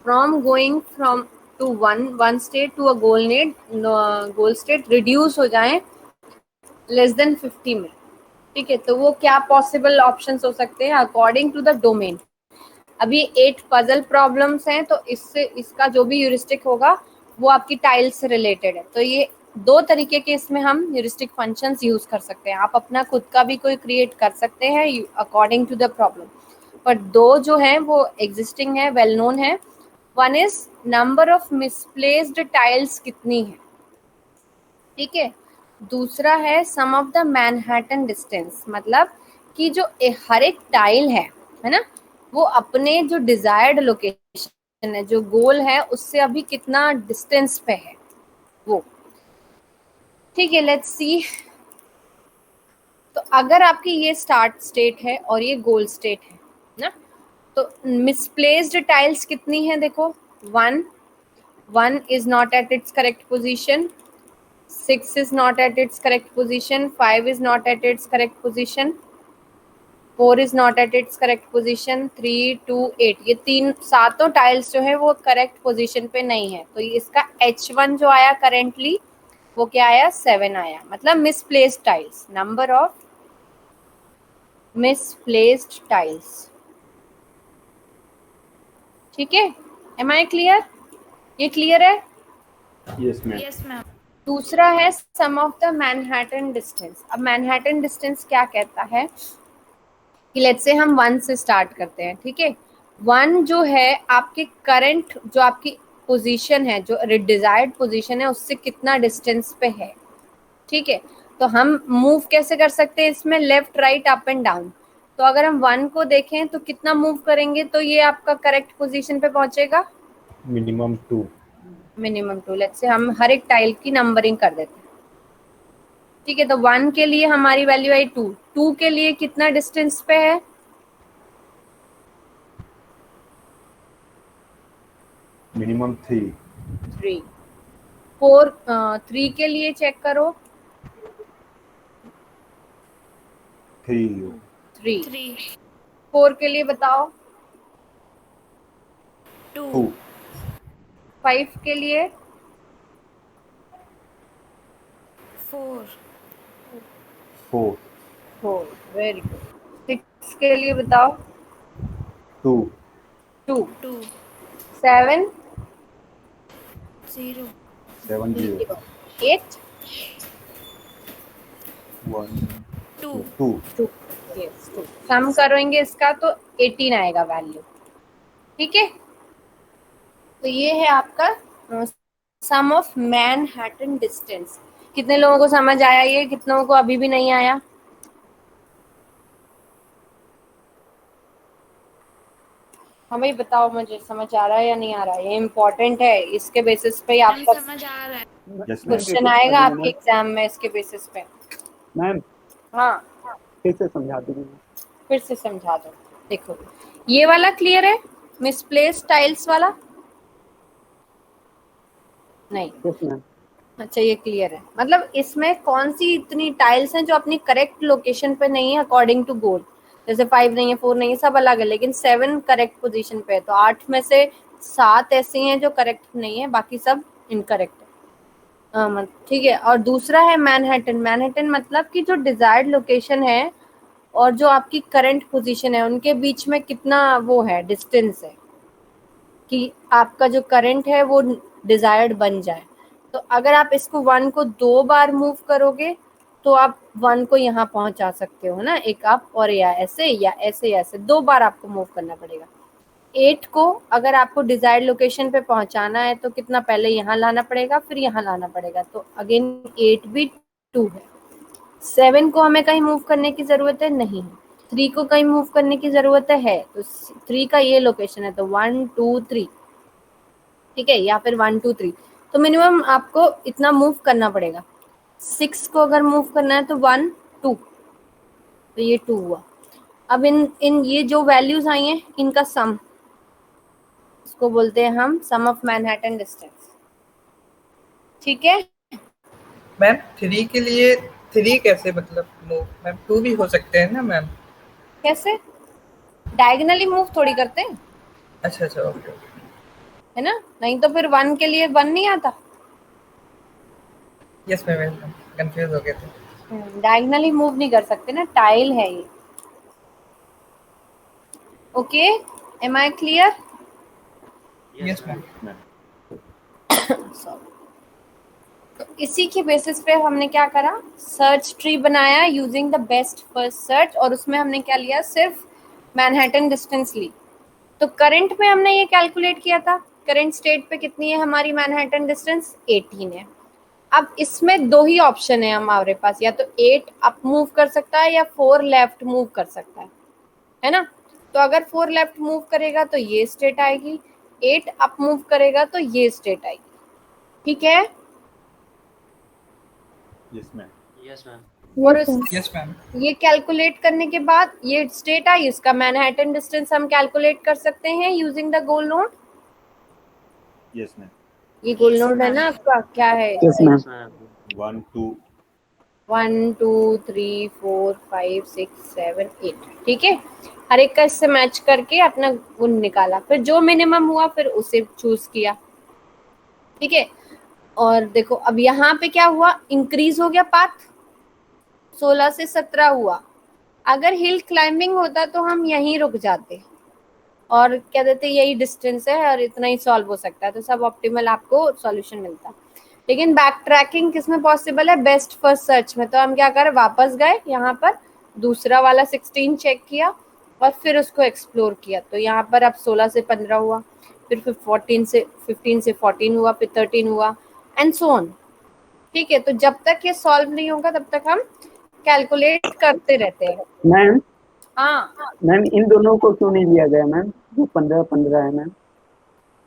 from going from to one state to a goal state reduce हो जाए लेस देन 50 में, ठीक है, तो वो क्या पॉसिबल ऑप्शंस हो सकते हैं अकॉर्डिंग टू द डोमेन। अभी 8 पजल प्रॉब्लम्स हैं, तो इससे इसका जो भी ह्यूरिस्टिक होगा वो आपकी टाइल से रिलेटेड है। तो ये 2 तरीके के इसमें हम ह्यूरिस्टिक फंक्शंस यूज कर सकते हैं। आप अपना खुद का भी कोई क्रिएट कर सकते हैं अकॉर्डिंग टू द प्रॉब्लम, पर 2 जो हैं वो एग्जिस्टिंग है, वेल नोन है। One is number of misplaced tiles कितनी है, ठीक है। दूसरा है sum of the Manhattan distance, मतलब कि जो हर एक टाइल है ना, वो अपने जो डिजायर्ड लोकेशन है, जो गोल है, उससे अभी कितना डिस्टेंस पे है वो, ठीक है। Let's see. तो अगर आपकी ये स्टार्ट स्टेट है और ये गोल स्टेट है ना, तो मिसप्लेस्ड टाइल्स कितनी है, देखो 1 is not at its correct position, 6 is not at its correct position, 5 is not at its correct position, 4 is not at its correct position, 3, 2, 8, ये सातों टाइल्स जो है वो करेक्ट पोजीशन पे नहीं है। तो इसका H1 जो आया करेंटली वो क्या आया, 7 आया, मतलब misplaced tiles, number of misplaced tiles, ठीक है। Am I clear? ये क्लियर है? Yes ma'am. Yes ma'am. दूसरा है sum of the Manhattan distance. अब मैनहट्टन डिस्टेंस क्या कहता है कि लेट्स से हम 1 से स्टार्ट करते हैं, ठीक है। 1 जो है आपके करंट जो आपकी पोजीशन है, जो डिजायर्ड पोजीशन है, उससे कितना डिस्टेंस पे है, ठीक है। तो हम मूव कैसे कर सकते हैं इसमें, left right up and down. तो अगर हम 1 को देखें तो कितना मूव करेंगे तो ये आपका करेक्ट पोजीशन पे पहुंचेगा, मिनिमम 2। मिनिमम 2। लेट्स से हम हर एक टाइल की नंबरिंग कर देते हैं, ठीक है। तो 1 के लिए हमारी वैल्यू आई 2 के लिए कितना डिस्टेंस पे है, मिनिमम 3। 3। 4 3 के लिए चेक करो, 3। 3। 3, 4 के लिए बताओ, 2, 5 के लिए, 4, 4। 4, वेरी गुड। 6 के लिए बताओ, 2। 2। 2, 7, 0, 7 0 8, 1 2, 2। 2, यस 2। सम करेंगे इसका तो 18 आएगा वैल्यू, ठीक है। तो ये है आपका सम ऑफ मैनहट्टन डिस्टेंस। कितने लोगों को समझ आया ये, कितने लोगों को अभी भी नहीं आया? हाँ भाई बताओ मुझे, समझ आ रहा है या नहीं आ रहा है? ये इम्पोर्टेंट है, इसके बेसिस पे ही मैम आपका समझ आ रहा है। Yes ma'am. क्वेश्चन आएगा आपके एग्जाम में इसके बेसिस पे। मैम हाँ फिर से समझा दीजिए। फिर से समझा दो। देखो ये वाला क्लियर है, मिसप्लेस टाइल्स वाला? नहीं, यस मैम। अच्छा ये क्लियर है। मतलब इसमें कौन सी इतनी टाइल्स हैं जो अपनी करेक्ट लोकेशन पे नहीं है अकॉर्डिंग टू गोल? जैसे 5 नहीं है, 4 नहीं है, सब अलग है, लेकिन 7 करेक्ट पोजीशन पे है। तो 8 में से 7 ऐसी हैं जो करेक्ट नहीं है, बाकी सब इनकरेक्ट है। ठीक है। और दूसरा है मैनहट्टन। मैनहट्टन मतलब कि जो डिजायर्ड लोकेशन है और जो आपकी करंट पोजीशन है उनके बीच में कितना वो है, डिस्टेंस है, कि आपका जो करंट है वो डिजायर्ड बन जाए। तो अगर आप इसको 1 को 2 बार मूव करोगे तो आप 1 को यहाँ पहुंचा सकते हो ना, एक आप, और या ऐसे या ऐसे या ऐसे 2 बार आपको मूव करना पड़ेगा। 8 को अगर आपको डिजायर्ड लोकेशन पे पहुंचाना है तो कितना, पहले यहाँ लाना पड़ेगा फिर यहाँ लाना पड़ेगा, तो अगेन 8 भी 2 है। 7 को हमें कहीं मूव करने की जरूरत है नहीं है। 3 को कहीं मूव करने की जरूरत है, तो 3 का ये लोकेशन है, तो 1 2 3, ठीक है, या फिर 1 2 3। तो मिनिमम आपको इतना मूव करना पड़ेगा। 6 को अगर मूव करना है तो 1 2, तो ये 2 हुआ। अब इन इन ये जो वैल्यूज आई हैं इनका सम, इसको बोलते हैं हम सम ऑफ मैनहट्टन डिस्टेंस। ठीक है। मैम 3 के लिए 3 कैसे मतलब मूव? मैम 2 भी हो सकते हैं ना मैम? कैसे? डायगोनली मूव थोड़ी करते हैं, अच्छा अच्छा, ओके ओके। है ना? नहीं तो फिर 1 के लिए 1 नहीं आता। यस मैम, कंफ्यूज हो गए थे। डायगोनली मूव नहीं कर सकते ना, टाइल है ये। Okay, am I clear? Yes ma'am. Sorry. तो इसी के बेसिस पे हमने क्या करा, सर्च ट्री बनाया using the best first search, और उसमें हमने क्या लिया, सिर्फ मैनहट्टन डिस्टेंस ली। तो करंट में हमने ये कैलकुलेट किया था, करंट स्टेट पे कितनी है हमारी मैनहट्टन डिस्टेंस, 18 है। अब इसमें 2 ही ऑप्शन है हमारे पास, या तो 8 अप मूव कर सकता है या 4 लेफ्ट मूव कर सकता है ना? तो अगर 4 लेफ्ट मूव करेगा तो ये स्टेट आएगी, 8 अप मूव करेगा तो ये स्टेट आएगी। ठीक है। Yes ma'am. Yes ma'am. और Yes, sir. Yes ma'am. ये कैलकुलेट करने के बाद ये स्टेट आई, इसका मैनहट्टन डिस्टेंस हम कैलकुलेट कर सकते हैं using the goal node. Yes ma'am. ये गोल Yes, नोड है ma'am. ना आपका, क्या है? Yes ma'am. 1 2 1 2 3 4 5 6 7 8, ठीक है। हर एक का इससे मैच करके अपना गुण निकाला, फिर जो मिनिमम हुआ फिर उसे चूज किया। ठीक है। और देखो अब यहाँ पे क्या हुआ, इंक्रीज हो गया पाथ, 16 से 17 हुआ। अगर हिल क्लाइंबिंग होता तो हम यहीं रुक जाते और क्या देते, यही डिस्टेंस है और इतना ही सॉल्व हो सकता है, तो सब ऑप्टिमल आपको सॉल्यूशन मिलता। लेकिन बैक ट्रैकिंग किसमें पॉसिबल है, बेस्ट फर्स्ट सर्च में। तो हम क्या करें, वापस गए यहाँ पर, दूसरा वाला 16 चेक किया और फिर उसको एक्सप्लोर किया। तो यहाँ पर अब 16 से 15 हुआ, फिर 15 से 14 हुआ, फिर 13 हुआ, एंड सो ऑन। ठीक है। तो जब तक ये सॉल्व नहीं होगा तब तक हम कैलकुलेट करते रहते हैं। मैम हाँ, मैम इन दोनों को क्यों नहीं लिया गया मैम, जो 15-15 है मैम?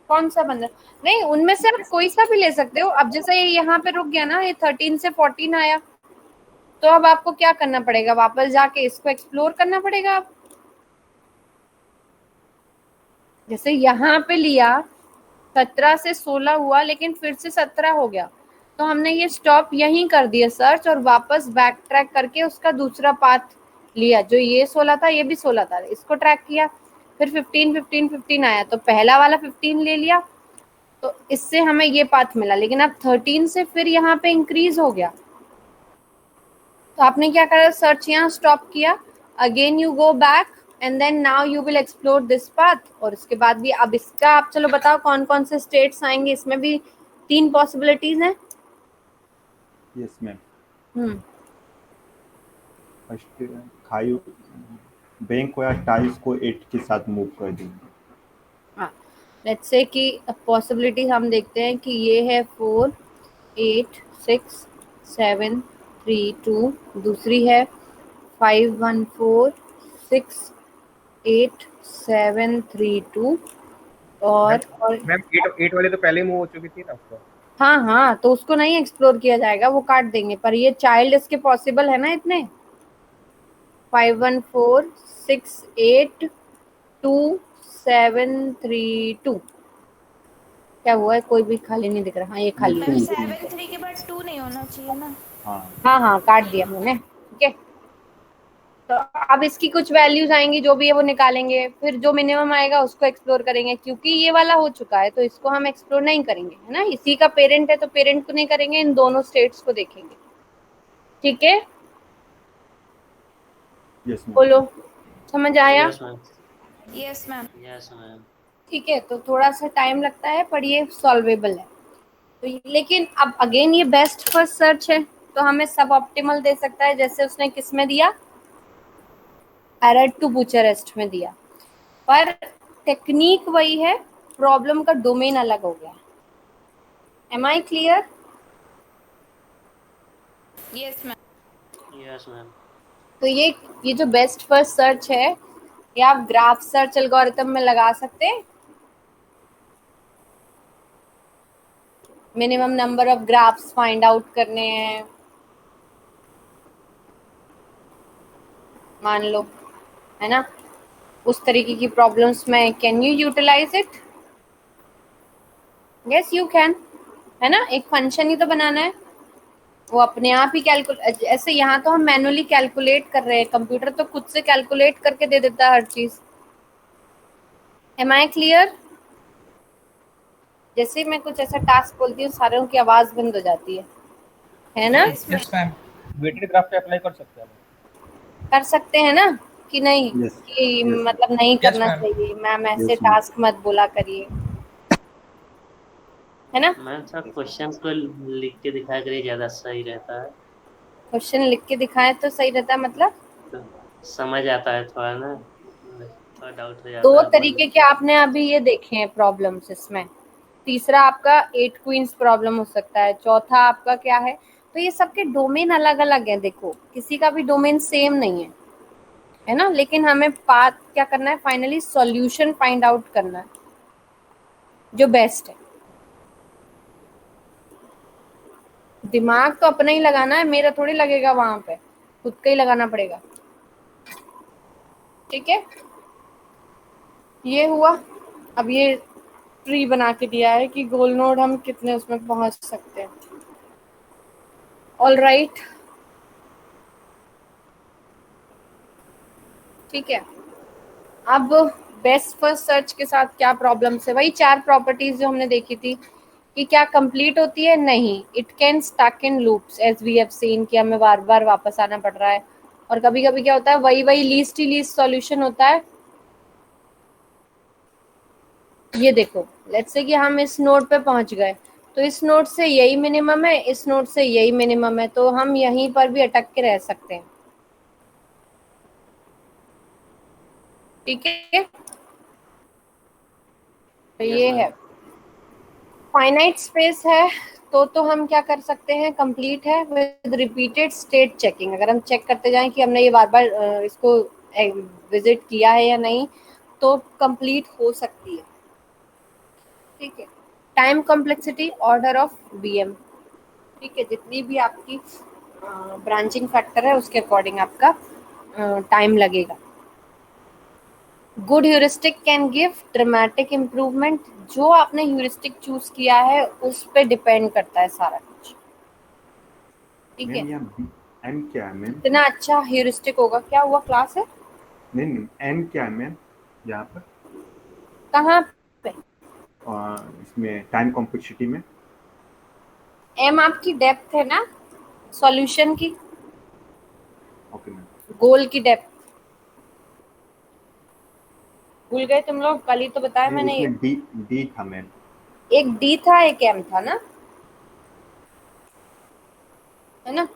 कौन सा 15? नहीं, उनमें से आप कोई सा भी ले सकते हो। अब जैसे ये यहाँ पे रुक गया ना, ये 13 से 14 आया, तो अब आपको क्या करना पड़ेगा, वापस जाके इसको एक्सप्लोर करना पड़ेगा। आप जैसे यहाँ पे लिया 17 से 16 हुआ, लेकिन फिर से 17 हो गया, तो हमने ये स्टॉप यहीं कर दिया सर्च, और वापस बैक ट्रैक करके उसका दूसरा पाथ लिया, जो ये 16 था ये भी 16 था, इसको ट्रैक किया, फिर 15 15 15 आया, तो पहला वाला 15 ले लिया, तो इससे हमें ये पाथ मिला। लेकिन अब 13 से फिर यहाँ पे इंक्रीज हो गया, तो आपने क्या करा, सर्च यहाँ स्टॉप किया, again you go back and then now you will explore this path. और उसके बाद भी अब इसका आप चलो बताओ कौन कौन से स्टेट्स आएंगे, इसमें भी 3 पॉसिबिलिटीज हैं। Yes ma'am. हम्म, फर्स्ट खाई बैंक को या टाइल्स को 8 के साथ मूव कर देंगे। हाँ, लेट्स से कि पॉसिबिलिटी हम देखते हैं कि ये है 4 8 6 7 3 2, दूसरी है 5 1 4 6 8 7 3 2 और मैम 8 वाले तो पहले ही मूव हो चुकी थी ना उसको। हाँ हाँ, तो उसको नहीं एक्सप्लोर किया जाएगा, वो काट देंगे। पर ये चाइल्ड इसके पॉसिबल है ना इतने, 5 1 4 6 8 2 7 3 2। क्या हुआ है, कोई भी खाली नहीं दिख रहा। हाँ ये खाली है। मैम 7 3 के बाद 2 नहीं होना चाहिए ना। हाँ हाँ हाँ, काट दिया मैंने। ठीक है, तो अब इसकी कुछ वैल्यूज आएंगी, जो भी है वो निकालेंगे, फिर जो मिनिमम आएगा उसको एक्सप्लोर करेंगे। क्योंकि ये वाला हो चुका है तो इसको हम एक्सप्लोर नहीं करेंगे, है ना। इसी का पेरेंट है तो पेरेंट को नहीं करेंगे, इन दोनों स्टेट्स को देखेंगे। ठीक है, यस मैम। बोलो, समझ आया? Yes ma'am. Yes ma'am. Yes ma'am. ठीक है, तो थोड़ा सा टाइम लगता है पर ये सॉल्वेबल है। तो लेकिन अब अगेन ये बेस्ट फर्स्ट सर्च है, तो हमें सब ऑप्टिमल दे सकता है, जैसे उसने किस में दिया, एरर टू बुचारेस्ट में दिया। पर टेक्निक वही है, प्रॉब्लम का डोमेन अलग हो गया। Am I clear? Yes ma'am. Yes ma'am. तो ये जो बेस्ट फर्स्ट सर्च है, ये आप ग्राफ सर्च एल्गोरिथम में लगा सकते हैं। Minimum number of graphs find out करने हैं, मान लो, है ना। उस तरीके की प्रॉब्लम्स में can you utilize it? Yes you can, है ना। एक फंक्शन ही तो बनाना है, वो अपने आप ही कैलकुलेट। ऐसे यहाँ तो हम मैनुअली कैलकुलेट कर रहे हैं, कंप्यूटर तो खुद से कैलकुलेट करके दे देता है हर चीज। Am I clear? जैसे ही मैं कुछ ऐसा टास्क बोलती हूँ, सारों की आवाज बंद हो जाती है ना। Yes yes ma'am, weighted graph पे अप्लाई कर सकते हैं। कर सकते हैं ना कि नहीं? यस कि यस मतलब नहीं यस करना मैम। चाहिए मैम, ऐसे यस मैम। टास्क मत बोला करिए, है ना। मैम सर क्वेश्चन को लिख के दिखाया करिए, ज़्यादा सही रहता है। क्वेश्चन लिख के दिखाएं तो सही रहता है, मतलब तो समझ आता है थोड़ा ना, थोड़ा डाउट हो जाता दो है तरीके के आपने अभी ये देखे हैं प्रॉब्लम्स इसमें। तीसरा आपका 8 क्वींस प्रॉब्लम हो सकता है, चौथा आपका क्या है। तो ये सबके डोमेन अलग अलग है, देखो किसी का भी डोमेन सेम नहीं है ना। लेकिन हमें पाथ क्या करना है, फाइनली सॉल्यूशन फाइंड आउट करना है जो बेस्ट है। दिमाग तो अपना ही लगाना है, मेरा थोड़ी लगेगा वहां पे, खुद का ही लगाना पड़ेगा। ठीक है, ये हुआ। अब ये ट्री बना के दिया है कि गोल नोड हम कितने उसमें पहुंच सकते हैं। ऑल राइट, ठीक है। अब बेस्ट फर्स्ट सर्च के साथ क्या प्रॉब्लम्स है, वही 4 प्रॉपर्टीज जो हमने देखी थी कि क्या कंप्लीट होती है, नहीं। It can stuck in loops as we have seen, कि हमें बार बार वापस आना पड़ रहा है। और कभी कभी क्या होता है, वही वही लीस्ट ही लीस्ट सॉल्यूशन होता है। ये देखो, लेट्स से कि हम इस नोड पे पहुंच गए, तो इस नोड से यही मिनिमम है, इस नोड से यही मिनिमम है, तो हम यहीं पर भी अटक के रह सकते हैं। ठीक है, तो ये है फाइनाइट स्पेस है। तो हम क्या कर सकते हैं, कंप्लीट है विद रिपीटेड स्टेट चेकिंग। अगर हम चेक करते जाएं कि हमने ये बार बार इसको विजिट किया है या नहीं, तो कंप्लीट हो सकती है। ठीक है, time complexity order of BM. ठीक है, जितनी भी आपकी ब्रांचिंग फैक्टर है उसके अकॉर्डिंग आपका टाइम लगेगा। Good heuristic can give dramatic improvement. जो आपने ह्यूरिस्टिक चूज किया है उस पे डिपेंड करता है सारा कुछ। ठीक है, मैम यहाँ एन क्या है मैम? इतना अच्छा ह्यूरिस्टिक होगा। क्या हुआ, क्लास है? नहीं नहीं, एन क्या है मैम यहाँ पर? कहाँ पे? इसमें टाइम कॉम्प्लेक्सिटी में। एम आपकी डेप्थ है ना, सॉल्यूशन की, ओके मैम। गोल की डेप्थ। भूल गए तुम लोग, कल ही तो बताया मैंने ये। इसमें डी डी था मैम। एक डी था एक एम था ना, है ना।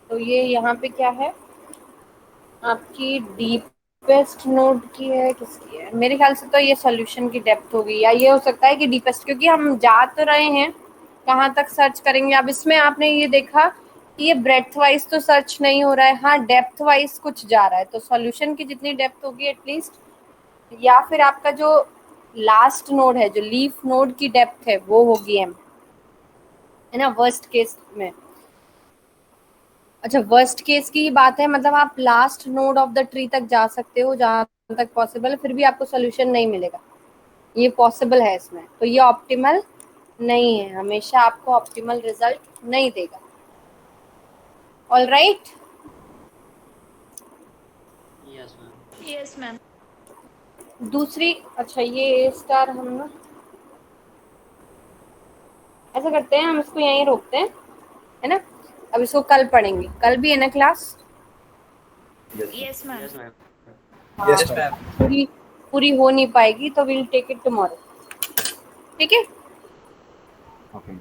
तो ये यहाँ पे क्या है, आपकी डी डीपेस्ट नोड की है किसकी है? मेरे ख्याल से तो ये सॉल्यूशन की डेप्थ होगी, या ये हो सकता है कि डीपेस्ट, क्योंकि हम जा तो रहे हैं, कहाँ तक सर्च करेंगे। अब इसमें आपने ये देखा कि ये ब्रेथ वाइज तो सर्च नहीं हो रहा है, हाँ डेप्थ वाइज कुछ जा रहा है, तो सॉल्यूशन की जितनी डेप्थ होगी एटलीस्ट, या फिर आपका जो लास्ट नोड है, जो लीफ नोड की डेप्थ है, वो होगी m, है ना, वर्स्ट केस में। अच्छा, वर्स्ट केस की बात है, मतलब आप last node of the tree तक जा सकते हो जहां तक पॉसिबल है, फिर भी आपको सोल्यूशन नहीं मिलेगा, ये पॉसिबल है इसमें, तो ये ऑप्टिमल नहीं है, हमेशा आपको ऑप्टिमल रिजल्ट नहीं देगा। All right, yes ma'am. Yes ma'am. दूसरी, अच्छा ये ए स्टार हम ना ऐसा करते हैं, हम इसको यहीं रोकते हैं, है ना, अब इसको कल पढ़ेंगे, कल भी है ना class? Yes ma'am. Yes ma'am. Yes ma'am. पूरी पूरी हो नहीं पाएगी तो विल टेक इट टुमारो, ठीक है? Okay.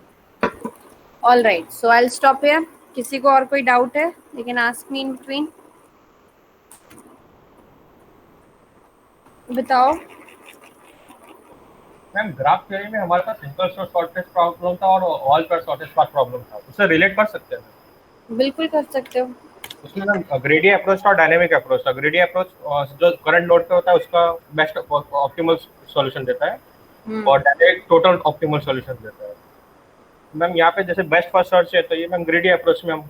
All right, so I will stop here. किसी को और कोई डाउट है, you can ask me in between. बताओ। मैम ग्राफ थ्योरी में हमारे पास सिंपल सोर्स शॉर्टेज प्रॉब्लम था और ऑल पर शॉर्टेज पाथ प्रॉब्लम था, उससे रिलेट कर सकते हैं? बिल्कुल कर सकते हो। उसमें मैम ग्रेडी अप्रोच था, डायनेमिक अप्रोच था। ग्रेडी अप्रोच जो करंट नोड पे होता है उसका बेस्ट ऑप्टिमल सॉल्यूशन देता है और डायनेमिक टोटल ऑप्टिमल सॉल्यूशन देता है। मैम यहाँ पे जैसे बेस्ट फर्स्ट सर्च है, तो ये मैम ग्रेडी अप्रोच में हम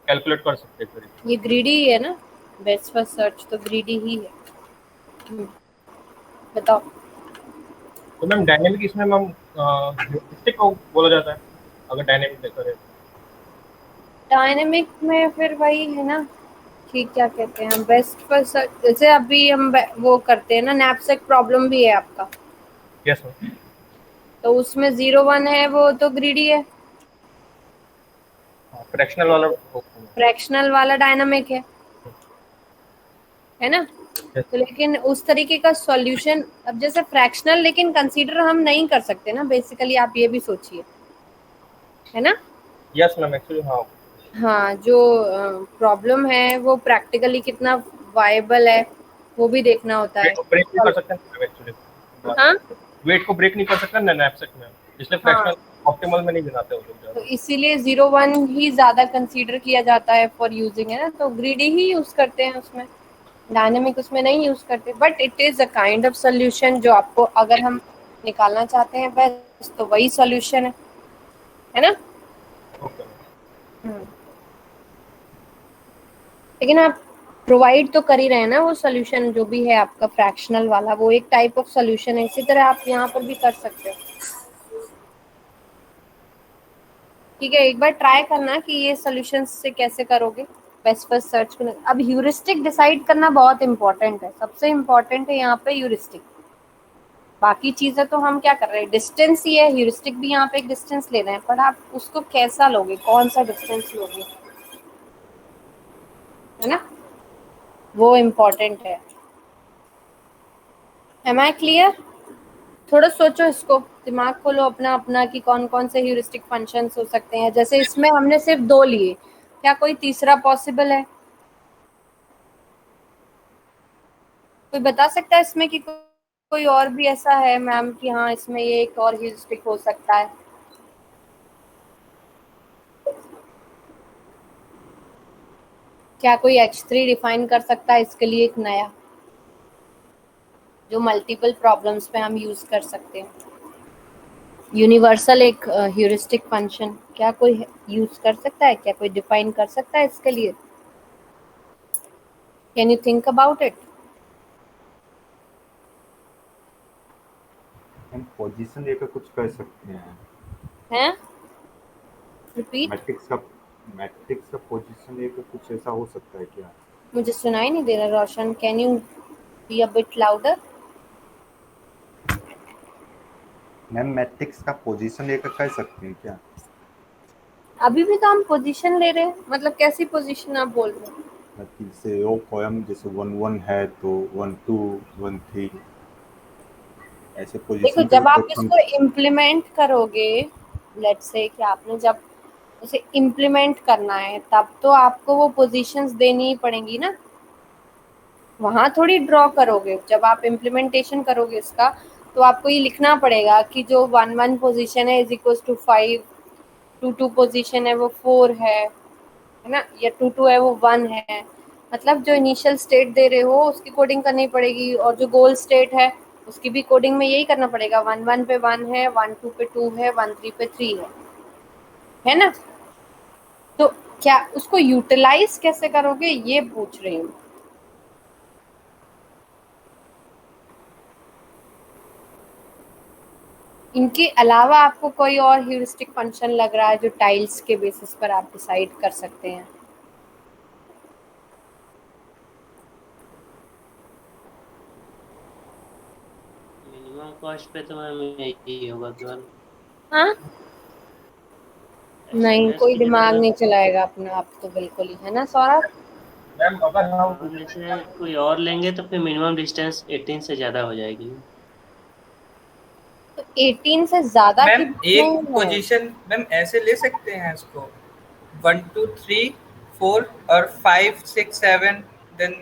कैलकुलेट कर सकते हैं। ये ग्रीडी ही है ना, बेस्ट फर्स्ट सर्च तो ग्रीडी ही है। बताओ। तो मैम डायनेमिक इसमें मैम ह्यूरिस्टिक को बोला जाता है, अगर डायनेमिक देखा जाए। डायनेमिक में फिर वही है ना कि क्या कहते हैं, बेस्ट फर्स्ट सर्च, जैसे अभी हम वो करते हैं ना, नैपसैक प्रॉब्लम भी है आपका, यस मैम। तो उसमें 0 1 है, वो तो ग्रीडी है। फ्रैक्शनल वाला फ्रैक्शनल वाला डायनामिक है ना? तो लेकिन उस तरीके का सॉल्यूशन, अब जैसे फ्रैक्शनल लेकिन कंसीडर हम नहीं कर सकते ना, बेसिकली आप ये भी सोचिए, है ना? यस मैम, एक्चुअली हाँ। हाँ, जो प्रॉब्लम है वो प्रैक्टिकली कितना वायबल है वो भी देखना होता है। वेट को ब्रेक नहीं कर सकते मैम एक्चुअली। हाँ, वेट को ब्रेक नहीं कर सकते ना नैपसैक में, इसलिए फ्रैक्शनल ऑप्टिमल में नहीं बनाते वो लोग। तो इसीलिए 0 1 ही ज्यादा कंसीडर किया जाता है फॉर यूजिंग, है ना, तो ग्रीडी ही यूज करते हैं उसमें, डायनेमिक उसमें नहीं यूज करते, but it is a kind of solution जो आपको अगर हम निकालना चाहते हैं बेस्ट, तो वही सोल्यूशन है ना? ओके। लेकिन आप प्रोवाइड तो कर ही रहे हैं ना वो सोल्यूशन, जो भी है आपका फ्रैक्शनल वाला, वो एक टाइप ऑफ सोल्यूशन है, इसी तरह आप यहाँ पर भी कर सकते हो। ठीक है, एक बार ट्राई करना कि ये सोल्यूशन से कैसे करोगे बेस्ट फर्स्ट सर्च को। अब ह्यूरिस्टिक डिसाइड करना बहुत इंपॉर्टेंट है, सबसे इम्पोर्टेंट है यहाँ पे ह्यूरिस्टिक। बाकी चीजें तो हम क्या कर रहे हैं, डिस्टेंस ही है, ह्यूरिस्टिक भी यहाँ पे एक डिस्टेंस ले रहे हैं, पर आप उसको कैसा लोगे, कौन सा डिस्टेंस लोगे, है ना, वो इम्पोर्टेंट है। Am I clear? थोड़ा सोचो, इसको दिमाग खोलो अपना अपना कि कौन कौन से ह्यूरिस्टिक फंक्शंस हो सकते हैं। जैसे इसमें हमने सिर्फ 2 लिए, क्या कोई तीसरा पॉसिबल है? कोई बता सकता है इसमें कि कोई और भी ऐसा है मैम कि हाँ इसमें ये एक और ह्यूरिस्टिक हो सकता है? क्या कोई H3 डिफाइन कर सकता है इसके लिए एक नया, जो मल्टीपल प्रॉब्लम्स पे हम यूज कर सकते हैं, यूनिवर्सल एक ह्यूरिस्टिक फंक्शन, क्या कोई यूज कर सकता है, क्या कोई डिफाइन कर सकता है इसके लिए? Can you think about it? हम पोजीशन लेकर कुछ कर सकते हैं। हैं? रिपीट। मैट्रिक्स का पोजीशन लेकर कुछ ऐसा हो सकता है क्या? मुझे सुनाई नहीं दे रहा Roshan, can you be a bit louder? Ma'am matrix का पोजीशन लेकर कर सकते हैं क्या? अभी भी तो हम पोजीशन ले रहे हैं, मतलब कैसी पोजीशन आप बोल रहे हो? जैसे वो पोएम जैसे 1 1 है तो 1 2 1 3 ऐसे देखो, पोजीशन जब आप इसको इम्प्लीमेंट करोगे, लेट्स से कि आपने जब उसे इम्प्लीमेंट करना है, तब तो आपको वो पोजीशंस देनी ही पड़ेंगी ना, वहाँ थोड़ी ड्रॉ करोगे। जब आप इम्प्लीमेंटेशन करोगे इसका तो आपको ये लिखना पड़ेगा कि जो 1 पोजीशन है इज इक्वल टू 5, 2 पोजीशन है वो 4 है ना, या 2 है वो 1 है। मतलब जो इनिशियल स्टेट दे रहे हो उसकी कोडिंग करनी पड़ेगी, और जो गोल स्टेट है उसकी भी कोडिंग में यही करना पड़ेगा। 1 पे 1 है, 1 पे 2 है, 1 पे 3 है ना। तो क्या उसको यूटिलाइज कैसे करोगे ये पूछ रही हूँ। इनके अलावा आपको कोई और ह्यूरिस्टिक फंक्शन लग रहा है जो टाइल्स के बेसिस पर आप डिसाइड कर सकते हैं? मिनिमम कॉस्ट पे तो मैम यही होगा केवल। हाँ नहीं, कोई दिमाग नहीं चलाएगा अपना आप तो बिल्कुल ही, है ना सौरभ? मैम अगर हम जैसे कोई और लेंगे तो फिर मिनिमम डिस्टेंस 18 से ज्यादा हो जाएगी। तो 18 से ज्यादा की मैम बात एक नहीं है। पोजीशन मैम ऐसे ले सकते हैं इसको 1 2 3 4 और 5 6 7, देन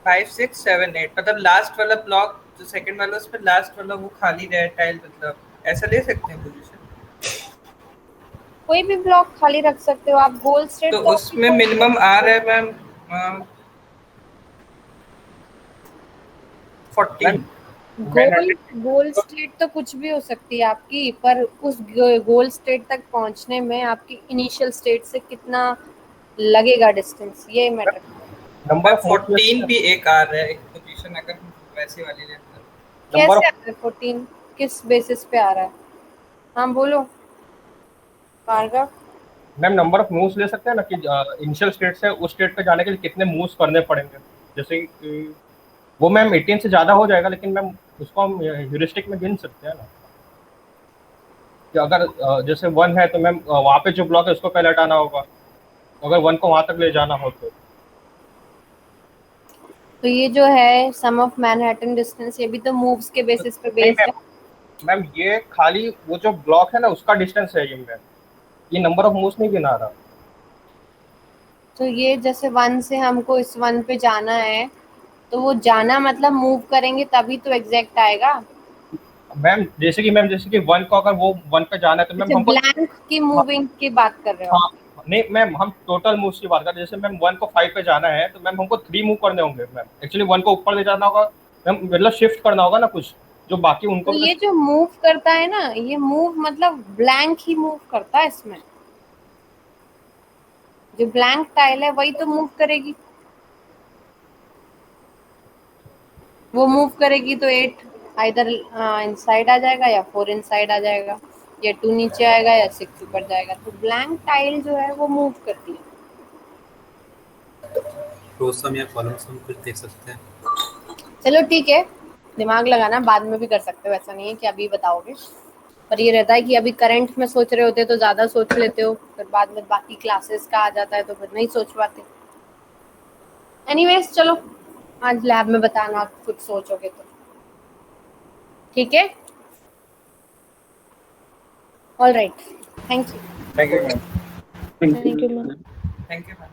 5 6 7 8, मतलब लास्ट वाला ब्लॉक जो सेकंड वाला उसमें लास्ट वाला वो खाली रहे टाइल, मतलब ऐसा ले सकते हैं पोजीशन। कोई भी ब्लॉक खाली रख सकते हो आप। गोल स्टेट तो उसमें मिनिमम आ रहा है मैम 14। गोल स्टेट तो कुछ भी हो सकती है आपकी, पर उस गोल स्टेट तक पहुंचने में आपकी इनिशियल स्टेट से कितना लगेगा डिस्टेंस, ये मैटर। नंबर 14 भी एक आ रहा है एक पोजीशन, अगर वैसे वाली लेते हैं। कैसे आ रहा है 14? किस बेसिस पे आ रहा है? हाँ बोलो Bhargav. Ma'am number of moves ले सकते हैं ना कि इनिशियल स्टेट से उस स्टेट पे जाने के लिए कितने मूव्स करने पड़ेंगे। जैसे कि वो मैम 18 से ज़्यादा हो जाएगा, लेकिन मैम उसको हम ह्यूरिस्टिक में गिन सकते हैं ना कि अगर जैसे 1 है तो मैम वहाँ पे जो ब्लॉक है उसको पहले हटाना होगा, अगर 1 को वहाँ तक ले जाना हो तो ये जो है सम ऑफ मैनहट्टन डिस्टेंस, ये भी तो मूव्स के बेसिस पे बेस्ड है। मैम ये खाली वो जो ब्लॉक है ना उसका डिस्टेंस है ये मैम, ये नंबर ऑफ मूव्स नहीं गिना रहा। तो ये जैसे 1 से हमको इस 1 पे जाना है, तो वो जाना मतलब मूव करेंगे तभी तो एग्जैक्ट आएगा। मैम जैसे कि 1 को अगर वो 1 पे जाना है तो मैम हमको ब्लैंक की मूविंग की बात कर रहे हो? हाँ नहीं मैम, हम टोटल मूव्स की बात कर रहे हैं। जैसे मैम 1 को 5 पे जाना है तो मैम हमको 3 मूव करने होंगे मैम। एक्चुअली 1 को ऊपर ले जाना होगा मैम, मतलब शिफ्ट करना होगा ना कुछ जो बाकी उनको। तो ये जो मूव करता है ना, ये मूव मतलब ब्लैंक ही मूव करता है। इसमें जो ब्लैंक टाइल है वही तो मूव करेगी। वो मूव करेगी तो 8 आइदर इनसाइड आ जाएगा या 4 इनसाइड आ जाएगा, या 2 नीचे आएगा या 6 ऊपर जाएगा। तो ब्लैंक टाइल जो है वो मूव करती है। रो सम या कॉलम सम कुछ देख सकते हैं। चलो ठीक है, दिमाग लगाना बाद में भी कर सकते हो, ऐसा नहीं है कि अभी बताओगे। पर ये रहता है कि अभी करंट में सोच रहे होते तो ज़्यादा सोच लेते हो, फिर बाद में बाकी क्लासेस का आ जाता है तो फिर नहीं सोच पाते। एनीवेज चलो, आज लैब में बताना कुछ सोचोगे तो, ठीक है? All right, thank you. Thank you ma'am. Thank you thank you ma'am.